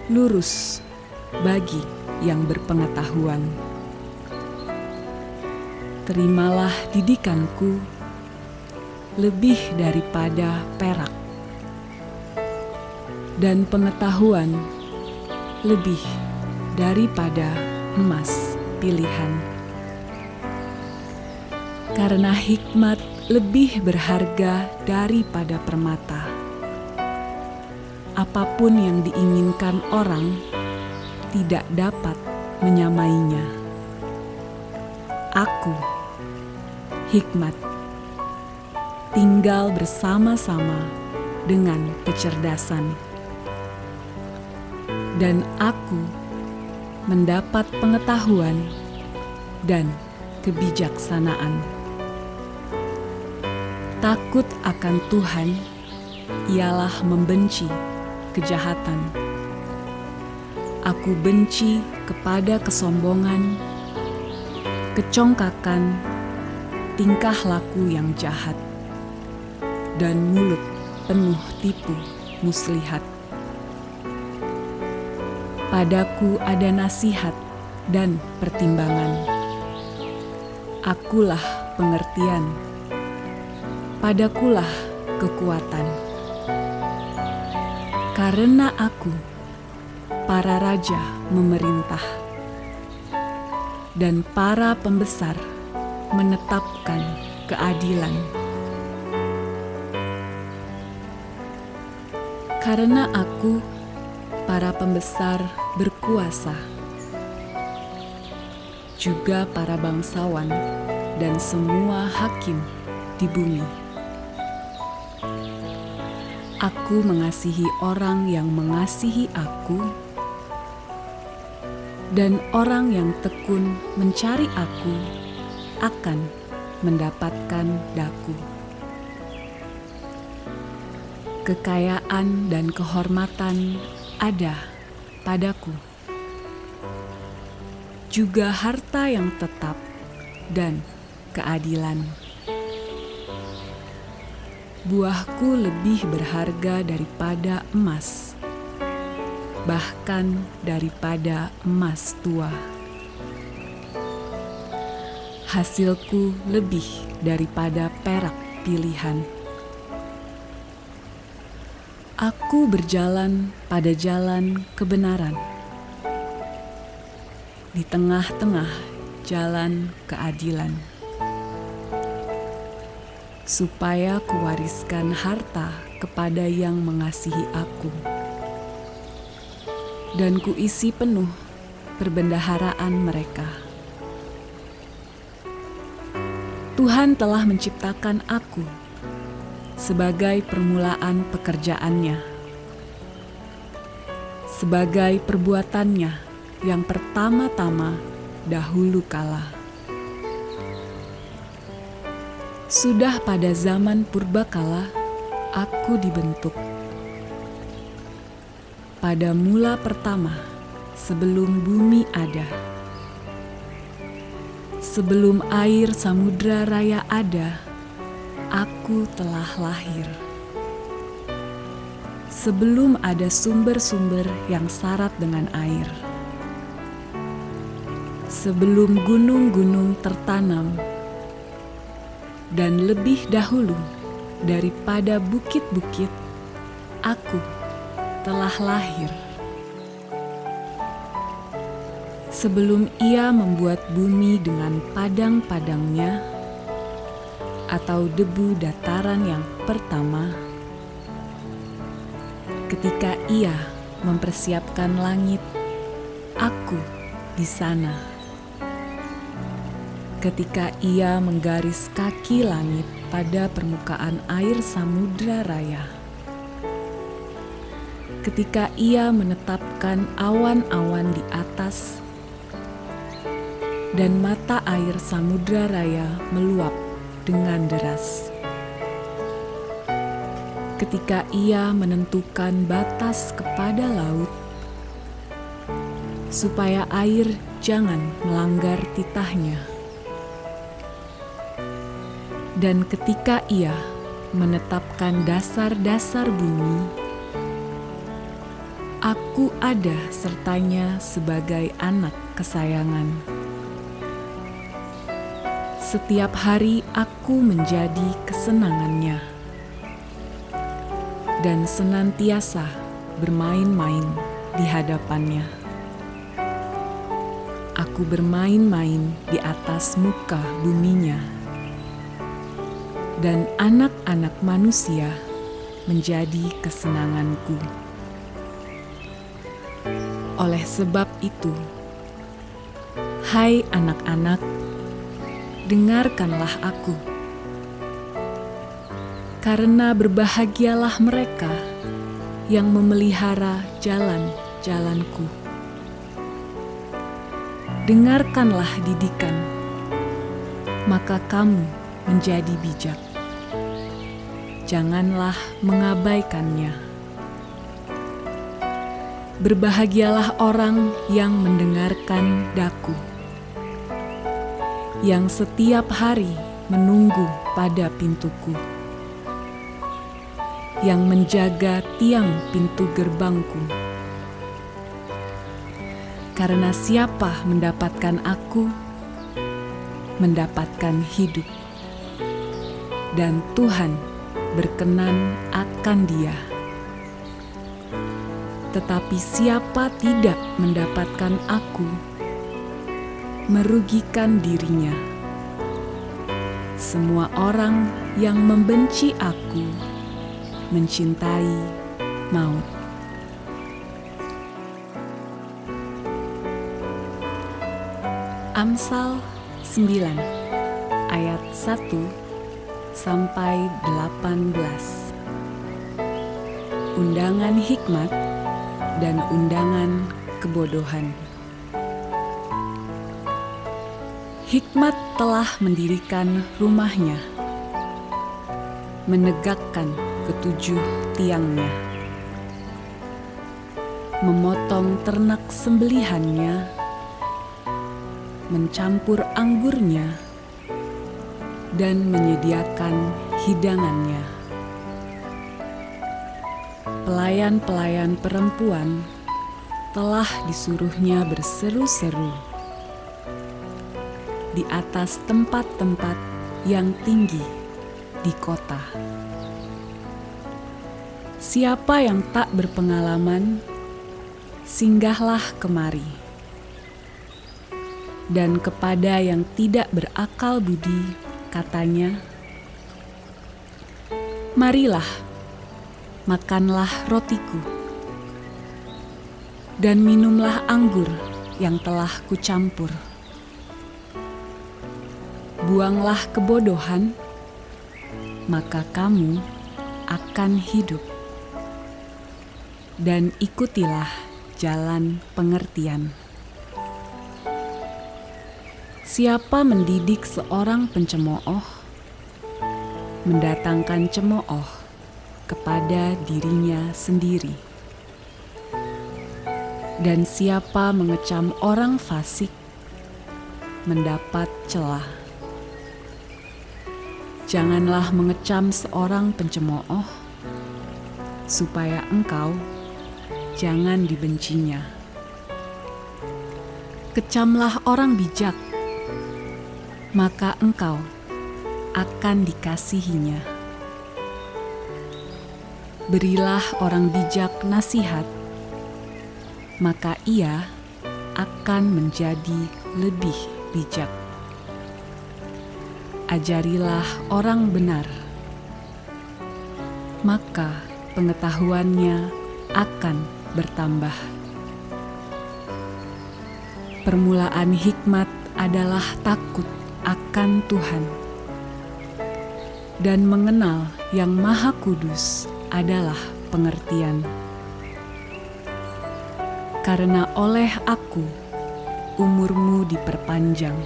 lurus bagi yang berpengetahuan. Terimalah didikanku lebih daripada perak, dan pengetahuan lebih daripada emas pilihan. Karena hikmat lebih berharga daripada permata. Apapun yang diinginkan orang tidak dapat menyamainya. Aku, hikmat, tinggal bersama-sama dengan kecerdasan. Dan aku mendapat pengetahuan dan kebijaksanaan. Takut akan Tuhan ialah membenci kejahatan. Aku benci kepada kesombongan, kecongkakan, tingkah laku yang jahat, dan mulut penuh tipu muslihat. Padaku ada nasihat dan pertimbangan. Akulah pengertian. Padakulah kekuatan. Karena aku, para raja memerintah, dan para pembesar menetapkan keadilan. Karena aku, para pembesar berkuasa, juga para bangsawan dan semua hakim di bumi. Aku mengasihi orang yang mengasihi aku, dan orang yang tekun mencari aku akan mendapatkan daku. Kekayaan dan kehormatan ada padaku, juga harta yang tetap dan keadilan. Buahku lebih berharga daripada emas, bahkan daripada emas tua. Hasilku lebih daripada perak pilihan. Aku berjalan pada jalan kebenaran, di tengah-tengah jalan keadilan, supaya kuwariskan harta kepada yang mengasihi aku, dan kuisi penuh perbendaharaan mereka. Tuhan telah menciptakan aku sebagai permulaan pekerjaannya, sebagai perbuatannya yang pertama-tama dahulu kala. Sudah pada zaman purbakala aku dibentuk. Pada mula pertama, sebelum bumi ada, sebelum air samudra raya ada, aku telah lahir. Sebelum ada sumber-sumber yang syarat dengan air, sebelum gunung-gunung tertanam, dan lebih dahulu daripada bukit-bukit, aku telah lahir. Sebelum Ia membuat bumi dengan padang-padangnya, atau debu dataran yang pertama, ketika Ia mempersiapkan langit, aku di sana. ketika Ia menggaris kaki langit pada permukaan air samudra raya, ketika Ia menetapkan awan-awan di atas dan mata air samudra raya meluap dengan deras, ketika Ia menentukan batas kepada laut supaya air jangan melanggar titahnya, dan ketika Ia menetapkan dasar-dasar bumi, Aku ada sertanya sebagai anak kesayangan. Setiap hari aku menjadi kesenangannya, dan senantiasa bermain-main di hadapannya. Aku bermain-main di atas muka buminya, dan anak-anak manusia menjadi kesenanganku. Oleh sebab itu, hai anak-anak, dengarkanlah aku, karena berbahagialah mereka yang memelihara jalan-jalanku. Dengarkanlah didikan, maka kamu menjadi bijak. Janganlah mengabaikannya. Berbahagialah orang yang mendengarkan daku, yang setiap hari menunggu pada pintuku, yang menjaga tiang pintu gerbangku. Karena siapa mendapatkan aku, mendapatkan hidup, dan Tuhan berkenan akan dia. Tetapi siapa tidak mendapatkan aku, merugikan dirinya. Semua orang yang membenci aku mencintai maut. Amsal 9 ayat 1 sampai 18. Undangan hikmat dan undangan kebodohan. Hikmat telah mendirikan rumahnya, menegakkan ketujuh tiangnya, memotong ternak sembelihannya, mencampur anggurnya, dan menyediakan hidangannya. Pelayan-pelayan perempuan telah disuruhnya berseru-seru di atas tempat-tempat yang tinggi di kota. Siapa yang tak berpengalaman, singgahlah kemari. Dan kepada yang tidak berakal budi, katanya, marilah, makanlah rotiku, dan minumlah anggur yang telah kucampur. Buanglah kebodohan, maka kamu akan hidup, dan ikutilah jalan pengertian. Siapa mendidik seorang pencemooh, mendatangkan cemooh kepada dirinya sendiri. Dan siapa mengecam orang fasik, mendapat celah. Janganlah mengecam seorang pencemooh, supaya engkau jangan dibencinya. Kecamlah orang bijak, maka engkau akan dikasihinya. Berilah orang bijak nasihat, maka ia akan menjadi lebih bijak. Ajarilah orang benar, maka pengetahuannya akan bertambah. Permulaan hikmat adalah takut akan Tuhan. Dan mengenal yang Maha Kudus adalah pengertian. Karena oleh aku, umurmu diperpanjang,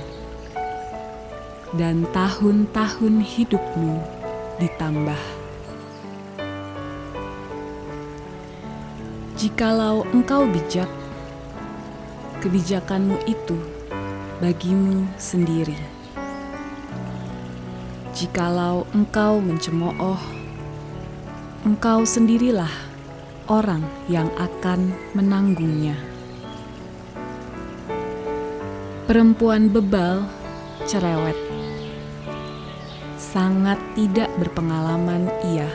dan tahun-tahun hidupmu ditambah. Jikalau engkau bijak, kebijakanmu itu bagimu sendiri. Jikalau engkau mencemooh, engkau sendirilah orang yang akan menanggungnya. Perempuan bebal cerewet, sangat tidak berpengalaman ia,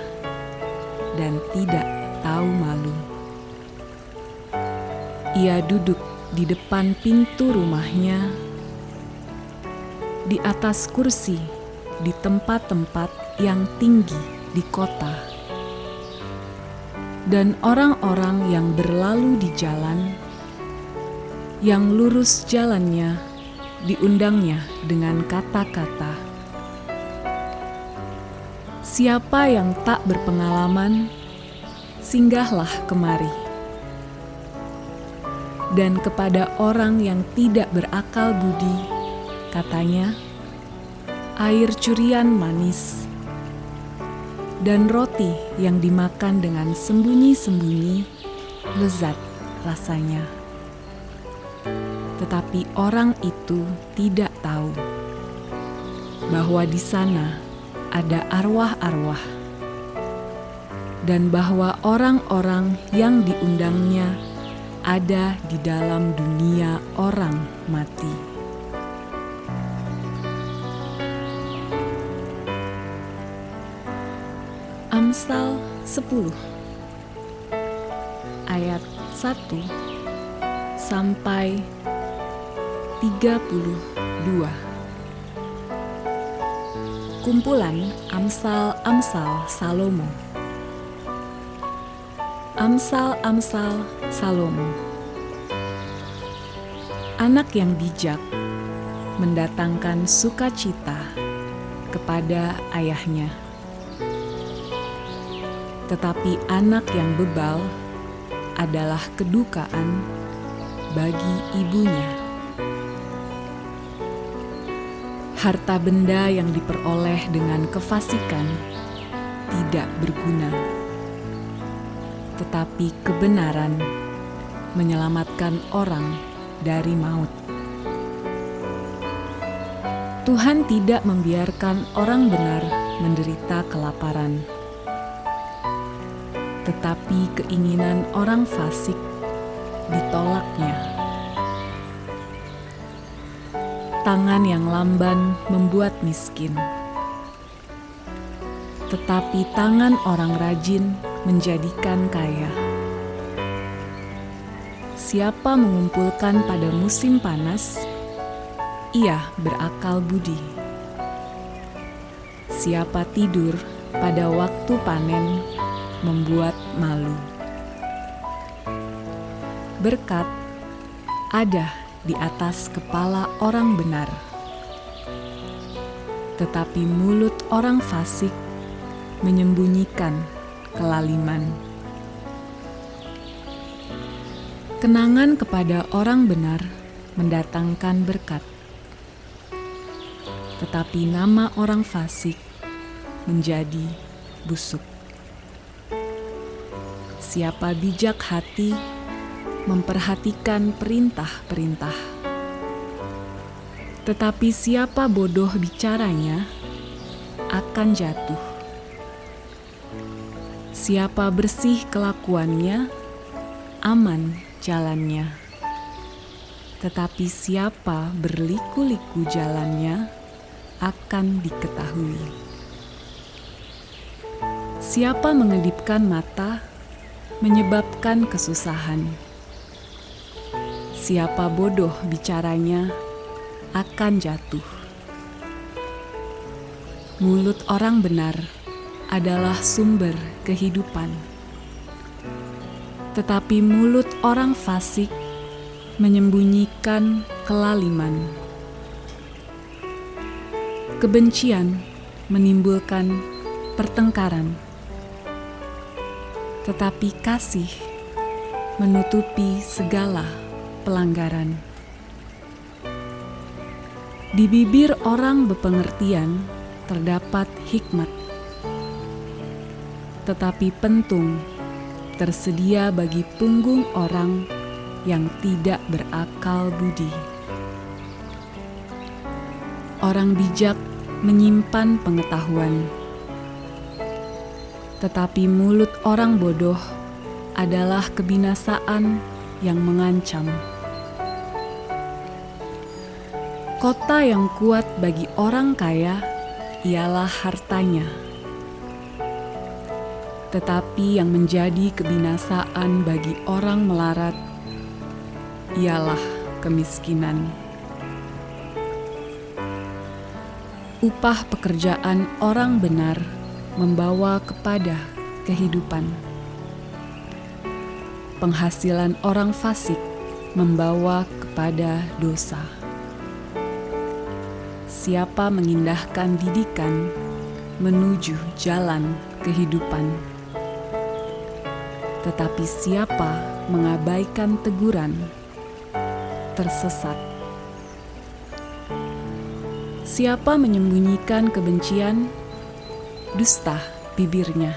dan tidak tahu malu. Ia duduk di depan pintu rumahnya, di atas kursi, di tempat-tempat yang tinggi di kota. Dan orang-orang yang berlalu di jalan, yang lurus jalannya, diundangnya dengan kata-kata, "Siapa yang tak berpengalaman, singgahlah kemari." Dan kepada orang yang tidak berakal budi, katanya, "Air curian manis, dan roti yang dimakan dengan sembunyi-sembunyi lezat rasanya." Tetapi orang itu tidak tahu bahwa di sana ada arwah-arwah, dan bahwa orang-orang yang diundangnya ada di dalam dunia orang mati. Amsal 10 ayat 1 sampai 32. Kumpulan Amsal-Amsal Salomo. Amsal-Amsal Salomo. Anak yang bijak mendatangkan sukacita kepada ayahnya, tetapi anak yang bebal adalah kedukaan bagi ibunya. Harta benda yang diperoleh dengan kefasikan tidak berguna, tetapi kebenaran menyelamatkan orang dari maut. Tuhan tidak membiarkan orang benar menderita kelaparan, tetapi keinginan orang fasik ditolaknya. Tangan yang lamban membuat miskin, tetapi tangan orang rajin menjadikan kaya. Siapa mengumpulkan pada musim panas, ia berakal budi. Siapa tidur pada waktu panen, membuat malu. Berkat ada di atas kepala orang benar, tetapi mulut orang fasik menyembunyikan kelaliman. Kenangan kepada orang benar mendatangkan berkat, tetapi nama orang fasik menjadi busuk. Siapa bijak hati memperhatikan perintah-perintah, tetapi siapa bodoh bicaranya akan jatuh. Siapa bersih kelakuannya, aman jalannya, tetapi siapa berliku-liku jalannya akan diketahui. Siapa mengedipkan mata menyebabkan kesusahan. Siapa bodoh bicaranya akan jatuh. Mulut orang benar adalah sumber kehidupan, tetapi mulut orang fasik menyembunyikan kelaliman. Kebencian menimbulkan pertengkaran, tetapi kasih menutupi segala pelanggaran. Di bibir orang berpengertian terdapat hikmat, tetapi pentung tersedia bagi punggung orang yang tidak berakal budi. Orang bijak menyimpan pengetahuan, tetapi mulut orang bodoh adalah kebinasaan yang mengancam. Kota yang kuat bagi orang kaya ialah hartanya, tetapi yang menjadi kebinasaan bagi orang melarat ialah kemiskinan. Upah pekerjaan orang benar membawa kepada kehidupan. Penghasilan orang fasik membawa kepada dosa. Siapa mengindahkan didikan menuju jalan kehidupan, tetapi siapa mengabaikan teguran tersesat. Siapa menyembunyikan kebencian, dusta bibirnya.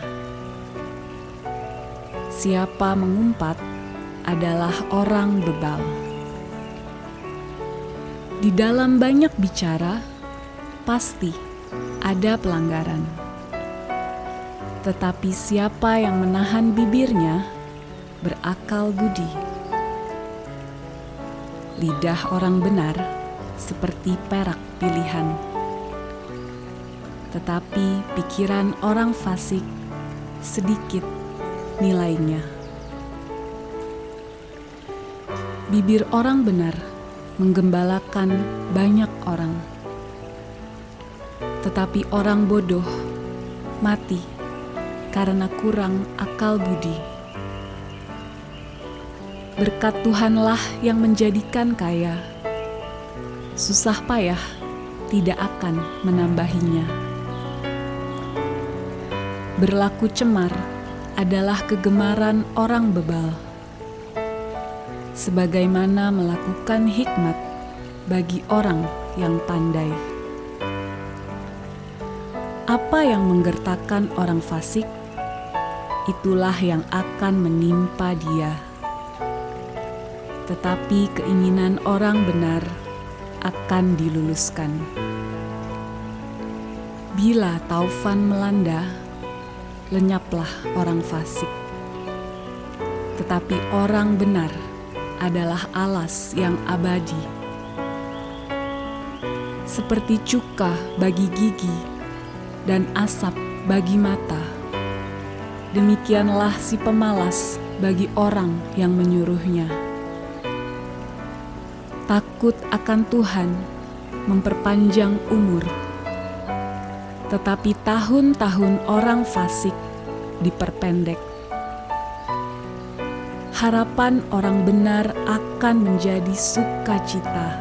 Siapa mengumpat adalah orang bebal. Di dalam banyak bicara, pasti ada pelanggaran. Tetapi siapa yang menahan bibirnya berakal budi. Lidah orang benar seperti perak pilihan, tetapi pikiran orang fasik sedikit nilainya. Bibir orang benar menggembalakan banyak orang, tetapi orang bodoh mati karena kurang akal budi. Berkat Tuhanlah yang menjadikan kaya, susah payah tidak akan menambahinya. Berlaku cemar adalah kegemaran orang bebal, sebagaimana melakukan hikmat bagi orang yang pandai. Apa yang menggertakkan orang fasik, itulah yang akan menimpa dia. Tetapi keinginan orang benar akan diluluskan. Bila taufan melanda, lenyaplah orang fasik. Tetapi orang benar adalah alas yang abadi. Seperti cuka bagi gigi dan asap bagi mata, demikianlah si pemalas bagi orang yang menyuruhnya. Takut akan Tuhan memperpanjang umur, tetapi tahun-tahun orang fasik diperpendek. Harapan orang benar akan menjadi sukacita,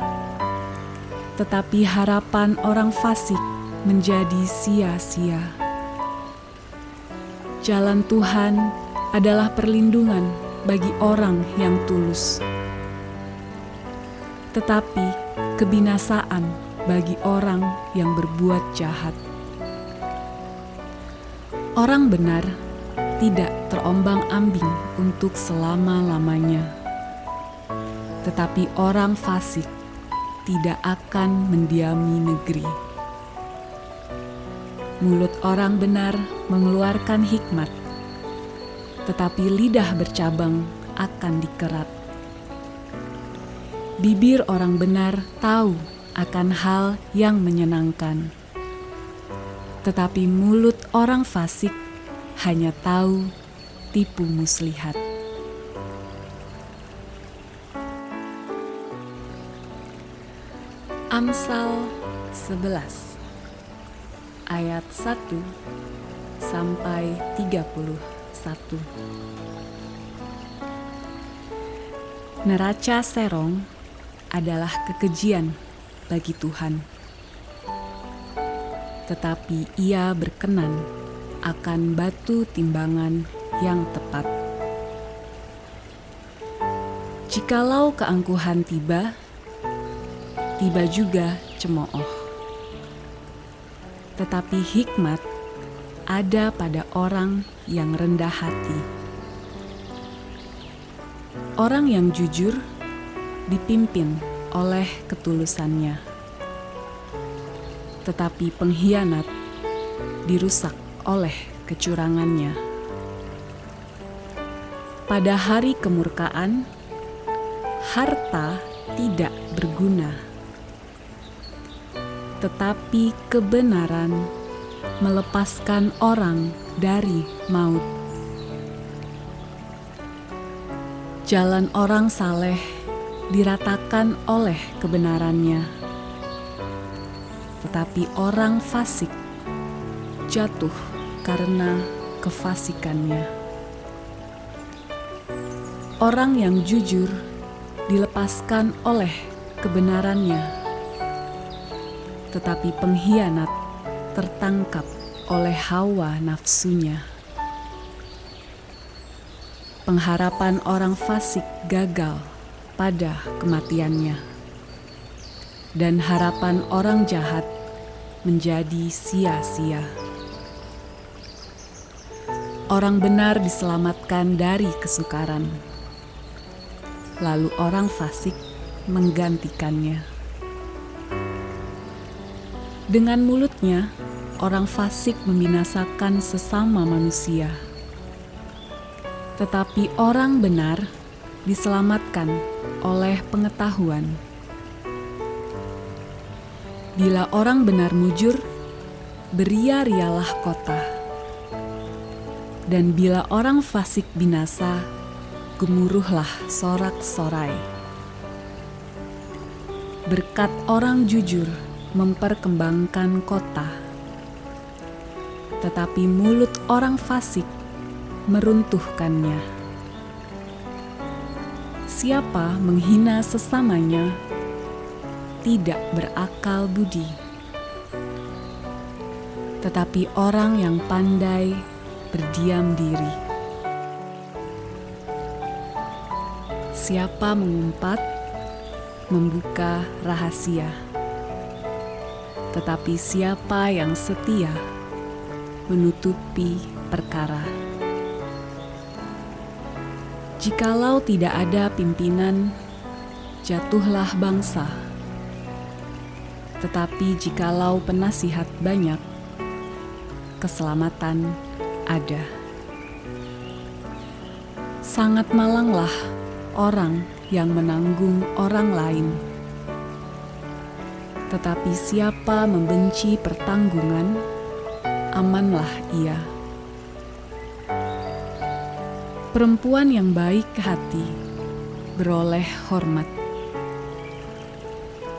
tetapi harapan orang fasik menjadi sia-sia. Jalan Tuhan adalah perlindungan bagi orang yang tulus, tetapi kebinasaan bagi orang yang berbuat jahat. Orang benar tidak terombang-ambing untuk selama-lamanya, tetapi orang fasik tidak akan mendiami negeri. Mulut orang benar mengeluarkan hikmat, tetapi lidah bercabang akan dikerat. Bibir orang benar tahu akan hal yang menyenangkan, tetapi mulut orang fasik hanya tahu tipu muslihat. Amsal 11 ayat 1 sampai 31. Neraca serong adalah kekejian bagi Tuhan. tetapi ia berkenan akan batu timbangan yang tepat. Jikalau keangkuhan tiba, tiba juga cemooh. Tetapi hikmat ada pada orang yang rendah hati. Orang yang jujur dipimpin oleh ketulusannya, tetapi pengkhianat dirusak oleh kecurangannya. Pada hari kemurkaan, harta tidak berguna, tetapi kebenaran melepaskan orang dari maut. Jalan orang saleh diratakan oleh kebenarannya, tetapi orang fasik jatuh karena kefasikannya. Orang yang jujur dilepaskan oleh kebenarannya, tetapi pengkhianat tertangkap oleh hawa nafsunya. Pengharapan orang fasik gagal pada kematiannya, dan harapan orang jahat menjadi sia-sia. Orang benar diselamatkan dari kesukaran, lalu orang fasik menggantikannya. Dengan mulutnya, orang fasik membinasakan sesama manusia, tetapi orang benar diselamatkan oleh pengetahuan. Bila orang benar mujur, beria-rialah kota, dan bila orang fasik binasa, gemuruhlah sorak-sorai. Berkat orang jujur memperkembangkan kota, tetapi mulut orang fasik meruntuhkannya. Siapa menghina sesamanya tidak berakal budi, tetapi orang yang pandai berdiam diri. Siapa mengumpat, membuka rahasia, tetapi siapa yang setia menutupi perkara. Jikalau tidak ada pimpinan, jatuhlah bangsa. Tetapi jikalau penasihat banyak, keselamatan ada. Sangat malanglah orang yang menanggung orang lain, tetapi siapa membenci pertanggungan, amanlah ia. Perempuan yang baik hati beroleh hormat,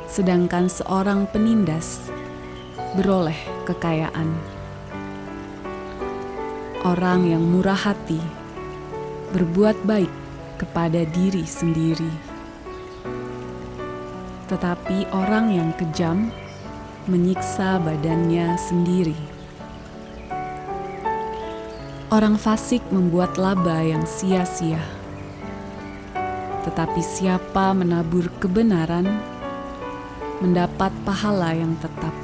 sedangkan seorang penindas beroleh kekayaan. Orang yang murah hati berbuat baik kepada diri sendiri, tetapi orang yang kejam menyiksa badannya sendiri. Orang fasik membuat laba yang sia-sia, tetapi siapa menabur kebenaran mendapat pahala yang tetap.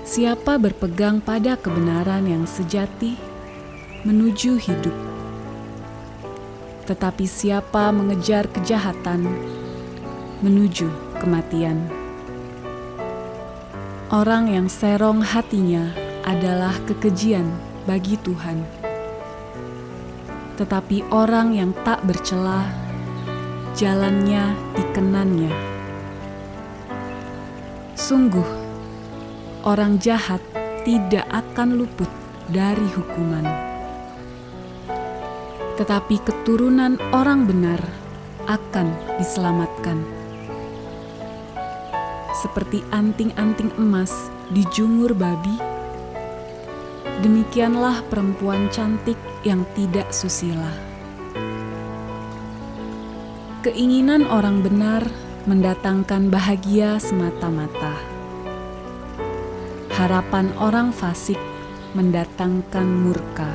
Siapa berpegang pada kebenaran yang sejati menuju hidup, tetapi siapa mengejar kejahatan menuju kematian. Orang yang serong hatinya adalah kekejian bagi Tuhan, tetapi orang yang tak bercela, jalannya dikenannya. Sungguh, orang jahat tidak akan luput dari hukuman, tetapi keturunan orang benar akan diselamatkan. Seperti anting-anting emas dijungur babi, demikianlah perempuan cantik yang tidak susila. Keinginan orang benar mendatangkan bahagia semata-mata, harapan orang fasik mendatangkan murka.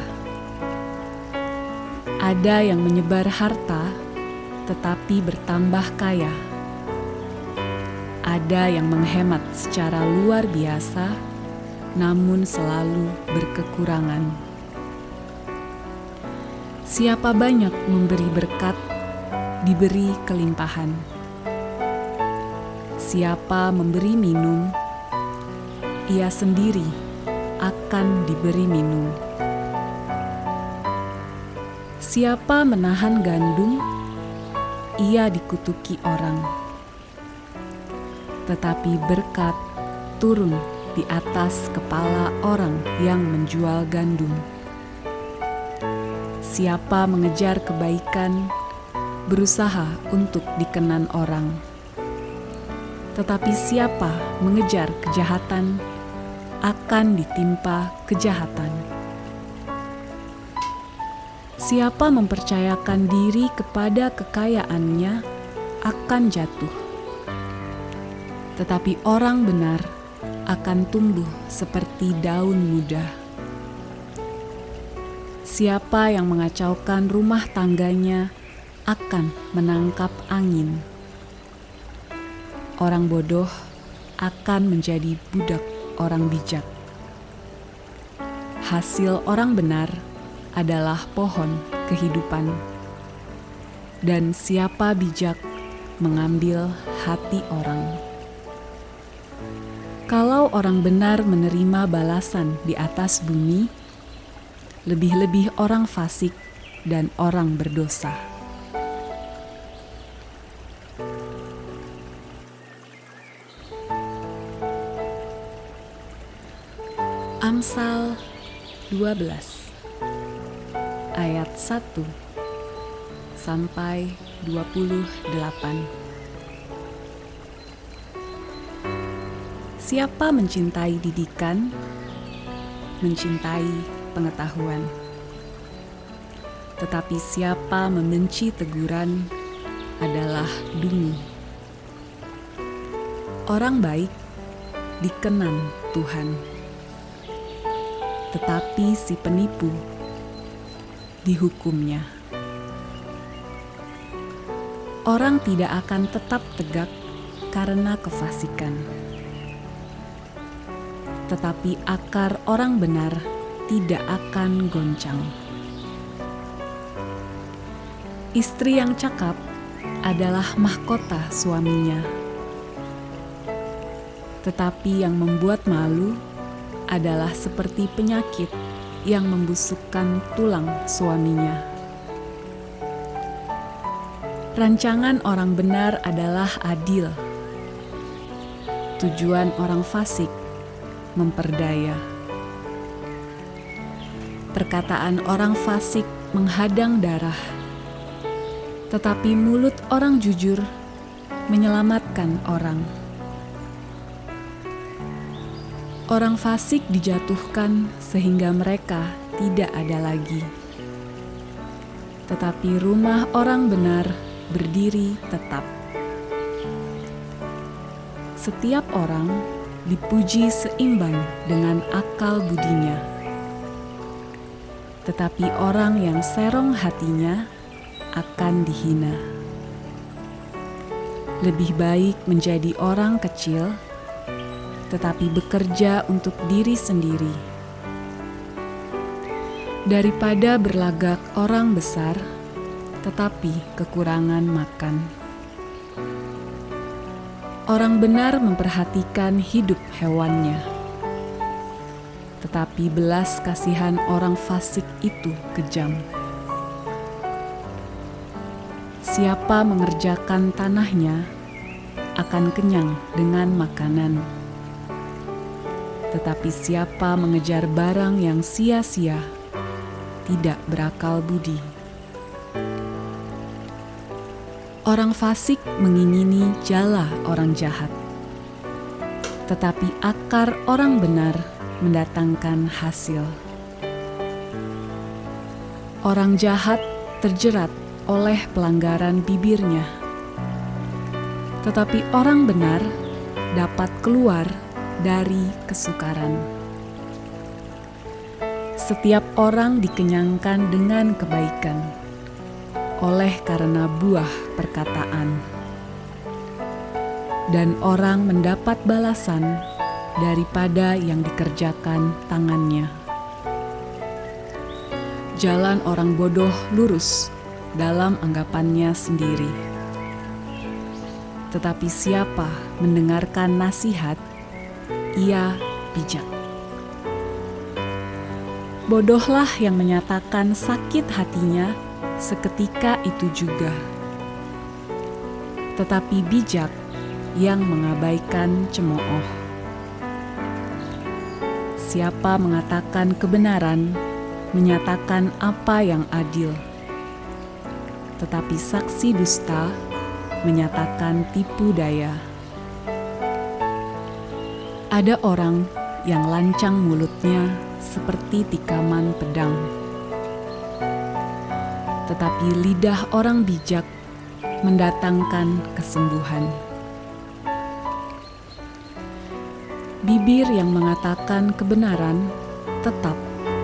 Ada yang menyebar harta tetapi bertambah kaya. Ada yang menghemat secara luar biasa namun selalu berkekurangan. Siapa banyak memberi berkat, diberi kelimpahan. Siapa memberi minum, ia sendiri akan diberi minum. Siapa menahan gandum, ia dikutuki orang. Tetapi berkat turun di atas kepala orang yang menjual gandum. Siapa mengejar kebaikan, berusaha untuk dikenan orang. Tetapi siapa mengejar kejahatan, akan ditimpa kejahatan. Siapa mempercayakan diri kepada kekayaannya, akan jatuh. Tetapi orang benar akan tumbuh seperti daun muda. Siapa yang mengacaukan rumah tangganya akan menangkap angin. Orang bodoh akan menjadi budak orang bijak. Hasil orang benar adalah pohon kehidupan, dan siapa bijak mengambil hati orang. Kalau orang benar menerima balasan di atas bumi, lebih-lebih orang fasik dan orang berdosa. Amsal 12 ayat 1 sampai 28. Siapa mencintai didikan, mencintai pengetahuan. Tetapi siapa membenci teguran adalah dungu. Orang baik dikenan Tuhan, tetapi si penipu dihukumnya. Orang tidak akan tetap tegak karena kefasikan, tetapi akar orang benar tidak akan goncang. Istri yang cakap adalah mahkota suaminya, tetapi yang membuat malu adalah seperti penyakit yang membusukkan tulang suaminya. Rancangan orang benar adalah adil. Tujuan orang fasik memperdaya. Perkataan orang fasik menghadang darah, tetapi mulut orang jujur menyelamatkan orang. Orang fasik dijatuhkan sehingga mereka tidak ada lagi. Tetapi rumah orang benar berdiri tetap. Setiap orang dipuji seimbang dengan akal budinya. Tetapi orang yang serong hatinya akan dihina. Lebih baik menjadi orang kecil, tetapi bekerja untuk diri sendiri, daripada berlagak orang besar, tetapi kekurangan makan. Orang benar memperhatikan hidup hewannya, tetapi belas kasihan orang fasik itu kejam. Siapa mengerjakan tanahnya akan kenyang dengan makanan. Tetapi siapa mengejar barang yang sia-sia tidak berakal budi. Orang fasik mengingini jala orang jahat, tetapi akar orang benar mendatangkan hasil. Orang jahat terjerat oleh pelanggaran bibirnya, tetapi orang benar dapat keluar dari kesukaran. Setiap orang dikenyangkan dengan kebaikan oleh karena buah perkataan, dan orang mendapat balasan daripada yang dikerjakan tangannya. Jalan orang bodoh lurus dalam anggapannya sendiri, tetapi siapa mendengarkan nasihat, ia bijak. Bodohlah yang menyatakan sakit hatinya seketika itu juga, tetapi bijak yang mengabaikan cemooh. Siapa mengatakan kebenaran, menyatakan apa yang adil, tetapi saksi dusta menyatakan tipu daya. Ada orang yang lancang mulutnya seperti tikaman pedang, tetapi lidah orang bijak mendatangkan kesembuhan. Bibir yang mengatakan kebenaran tetap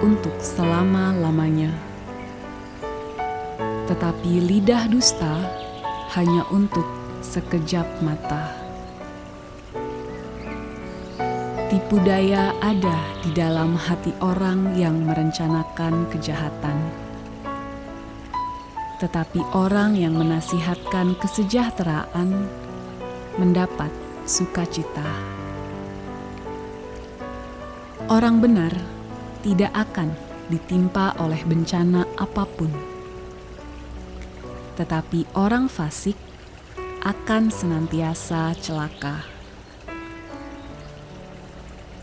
untuk selama-lamanya, tetapi lidah dusta hanya untuk sekejap mata. Tipu daya ada di dalam hati orang yang merencanakan kejahatan, tetapi orang yang menasihatkan kesejahteraan mendapat sukacita. Orang benar tidak akan ditimpa oleh bencana apapun, tetapi orang fasik akan senantiasa celaka.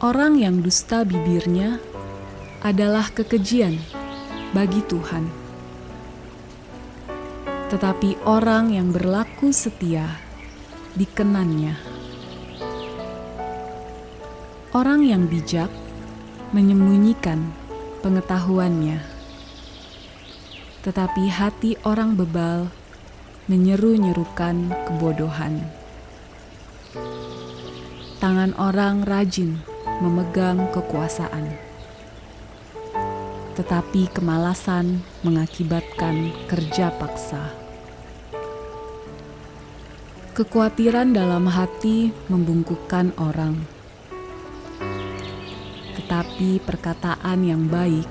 Orang yang dusta bibirnya adalah kekejian bagi Tuhan, tetapi orang yang berlaku setia dikenannya. Orang yang bijak menyembunyikan pengetahuannya, tetapi hati orang bebal menyeru-nyerukan kebodohan. Tangan orang rajin memegang kekuasaan, tetapi kemalasan mengakibatkan kerja paksa. Kekhawatiran dalam hati membungkukkan orang, tetapi perkataan yang baik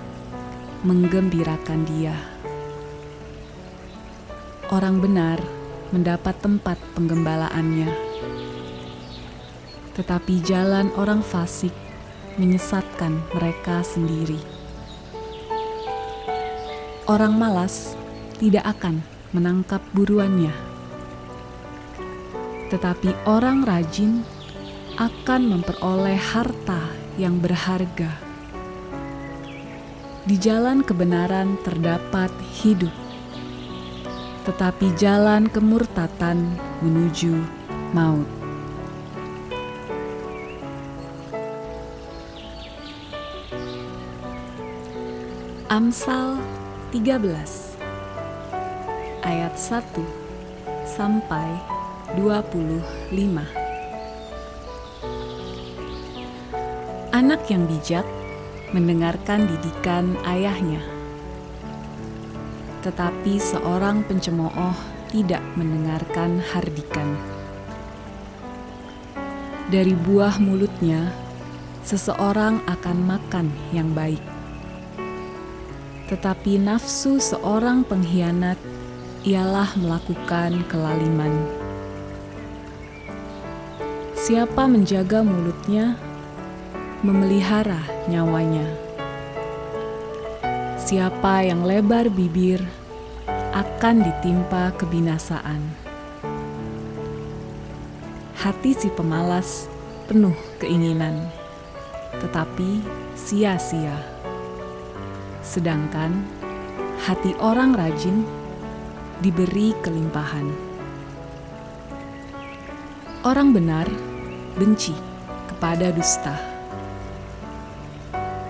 menggembirakan dia. Orang benar mendapat tempat penggembalaannya, tetapi jalan orang fasik menyesatkan mereka sendiri. Orang malas tidak akan menangkap buruannya, tetapi orang rajin akan memperoleh harta yang berharga. Di jalan kebenaran terdapat hidup, tetapi jalan kemurtatan menuju maut. Amsal 13 ayat 1 sampai 25. Anak yang bijak mendengarkan didikan ayahnya, tetapi seorang pencemooh tidak mendengarkan hardikan. Dari buah mulutnya seseorang akan makan yang baik, tetapi nafsu seorang pengkhianat ialah melakukan kelaliman. Siapa menjaga mulutnya, memelihara nyawanya. Siapa yang lebar bibir akan ditimpa kebinasaan. Hati si pemalas penuh keinginan, tetapi sia-sia. Sedangkan hati orang rajin diberi kelimpahan. Orang benar benci kepada dusta,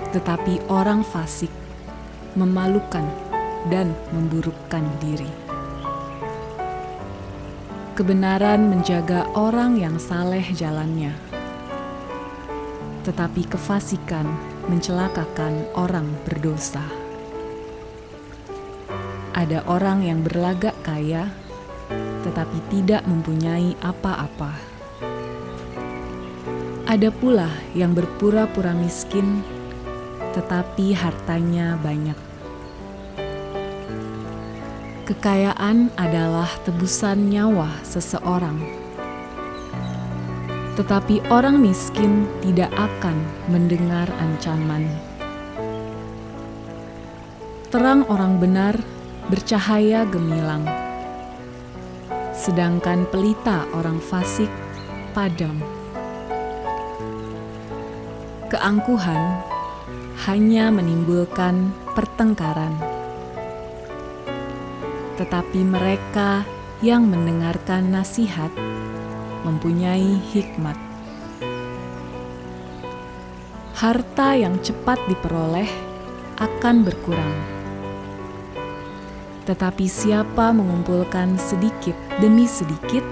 tetapi orang fasik memalukan dan memburukkan diri. Kebenaran menjaga orang yang saleh jalannya, tetapi kefasikan mencelakakan orang berdosa. Ada orang yang berlagak kaya, tetapi tidak mempunyai apa-apa. Ada pula yang berpura-pura miskin, tetapi hartanya banyak. Kekayaan adalah tebusan nyawa seseorang, tetapi orang miskin tidak akan mendengar ancaman. Terang orang benar bercahaya gemilang, sedangkan pelita orang fasik padam. Keangkuhan hanya menimbulkan pertengkaran, tetapi mereka yang mendengarkan nasihat mempunyai hikmat. Harta yang cepat diperoleh akan berkurang, tetapi siapa mengumpulkan sedikit demi sedikit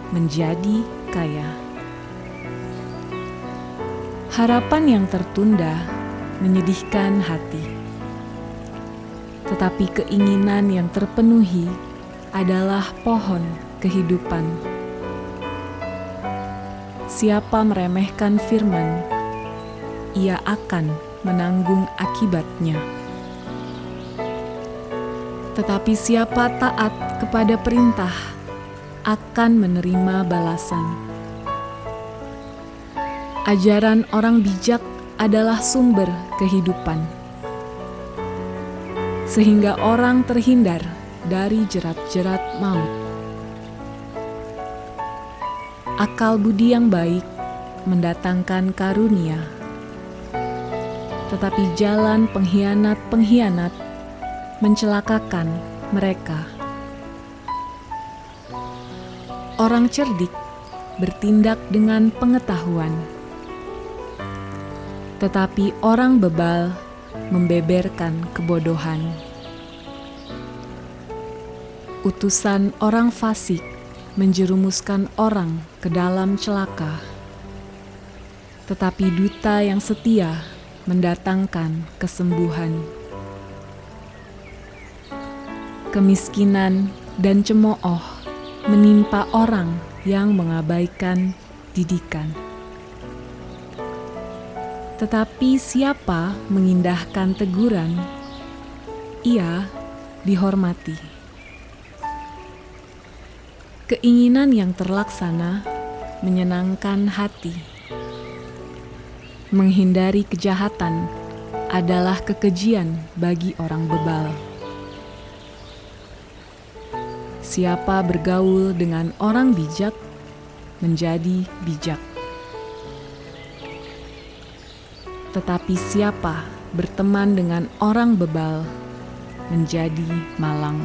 menjadi kaya. Harapan yang tertunda menyedihkan hati, tetapi keinginan yang terpenuhi adalah pohon kehidupan. Siapa meremehkan firman, ia akan menanggung akibatnya. Tetapi siapa taat kepada perintah akan menerima balasan. Ajaran orang bijak adalah sumber kehidupan, sehingga orang terhindar dari jerat-jerat maut. Akal budi yang baik mendatangkan karunia, tetapi jalan pengkhianat-pengkhianat mencelakakan mereka. Orang cerdik bertindak dengan pengetahuan, tetapi orang bebal membeberkan kebodohan. Utusan orang fasik menjerumuskan orang ke dalam celaka, tetapi duta yang setia mendatangkan kesembuhan. Kemiskinan dan cemooh menimpa orang yang mengabaikan didikan. Tetapi siapa mengindahkan teguran, ia dihormati. Keinginan yang terlaksana menyenangkan hati. Menghindari kejahatan adalah kekejian bagi orang bebal. Siapa bergaul dengan orang bijak menjadi bijak. Tetapi siapa berteman dengan orang bebal menjadi malang.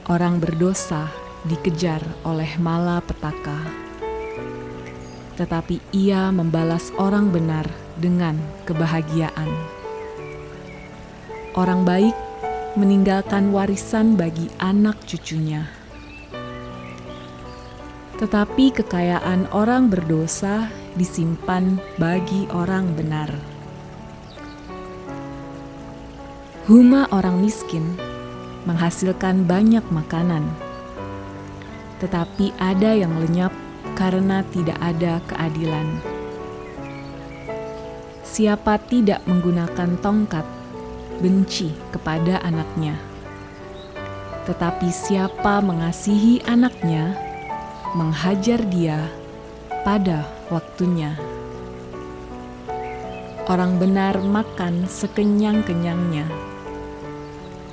Orang berdosa dikejar oleh malapetaka, tetapi ia membalas orang benar dengan kebahagiaan. Orang baik meninggalkan warisan bagi anak cucunya, tetapi kekayaan orang berdosa disimpan bagi orang benar. Huma orang miskin menghasilkan banyak makanan, tetapi ada yang lenyap karena tidak ada keadilan. Siapa tidak menggunakan tongkat, benci kepada anaknya. Tetapi siapa mengasihi anaknya, menghajar dia pada waktunya. Orang benar makan sekenyang-kenyangnya,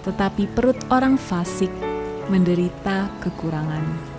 tetapi perut orang fasik menderita kekurangan.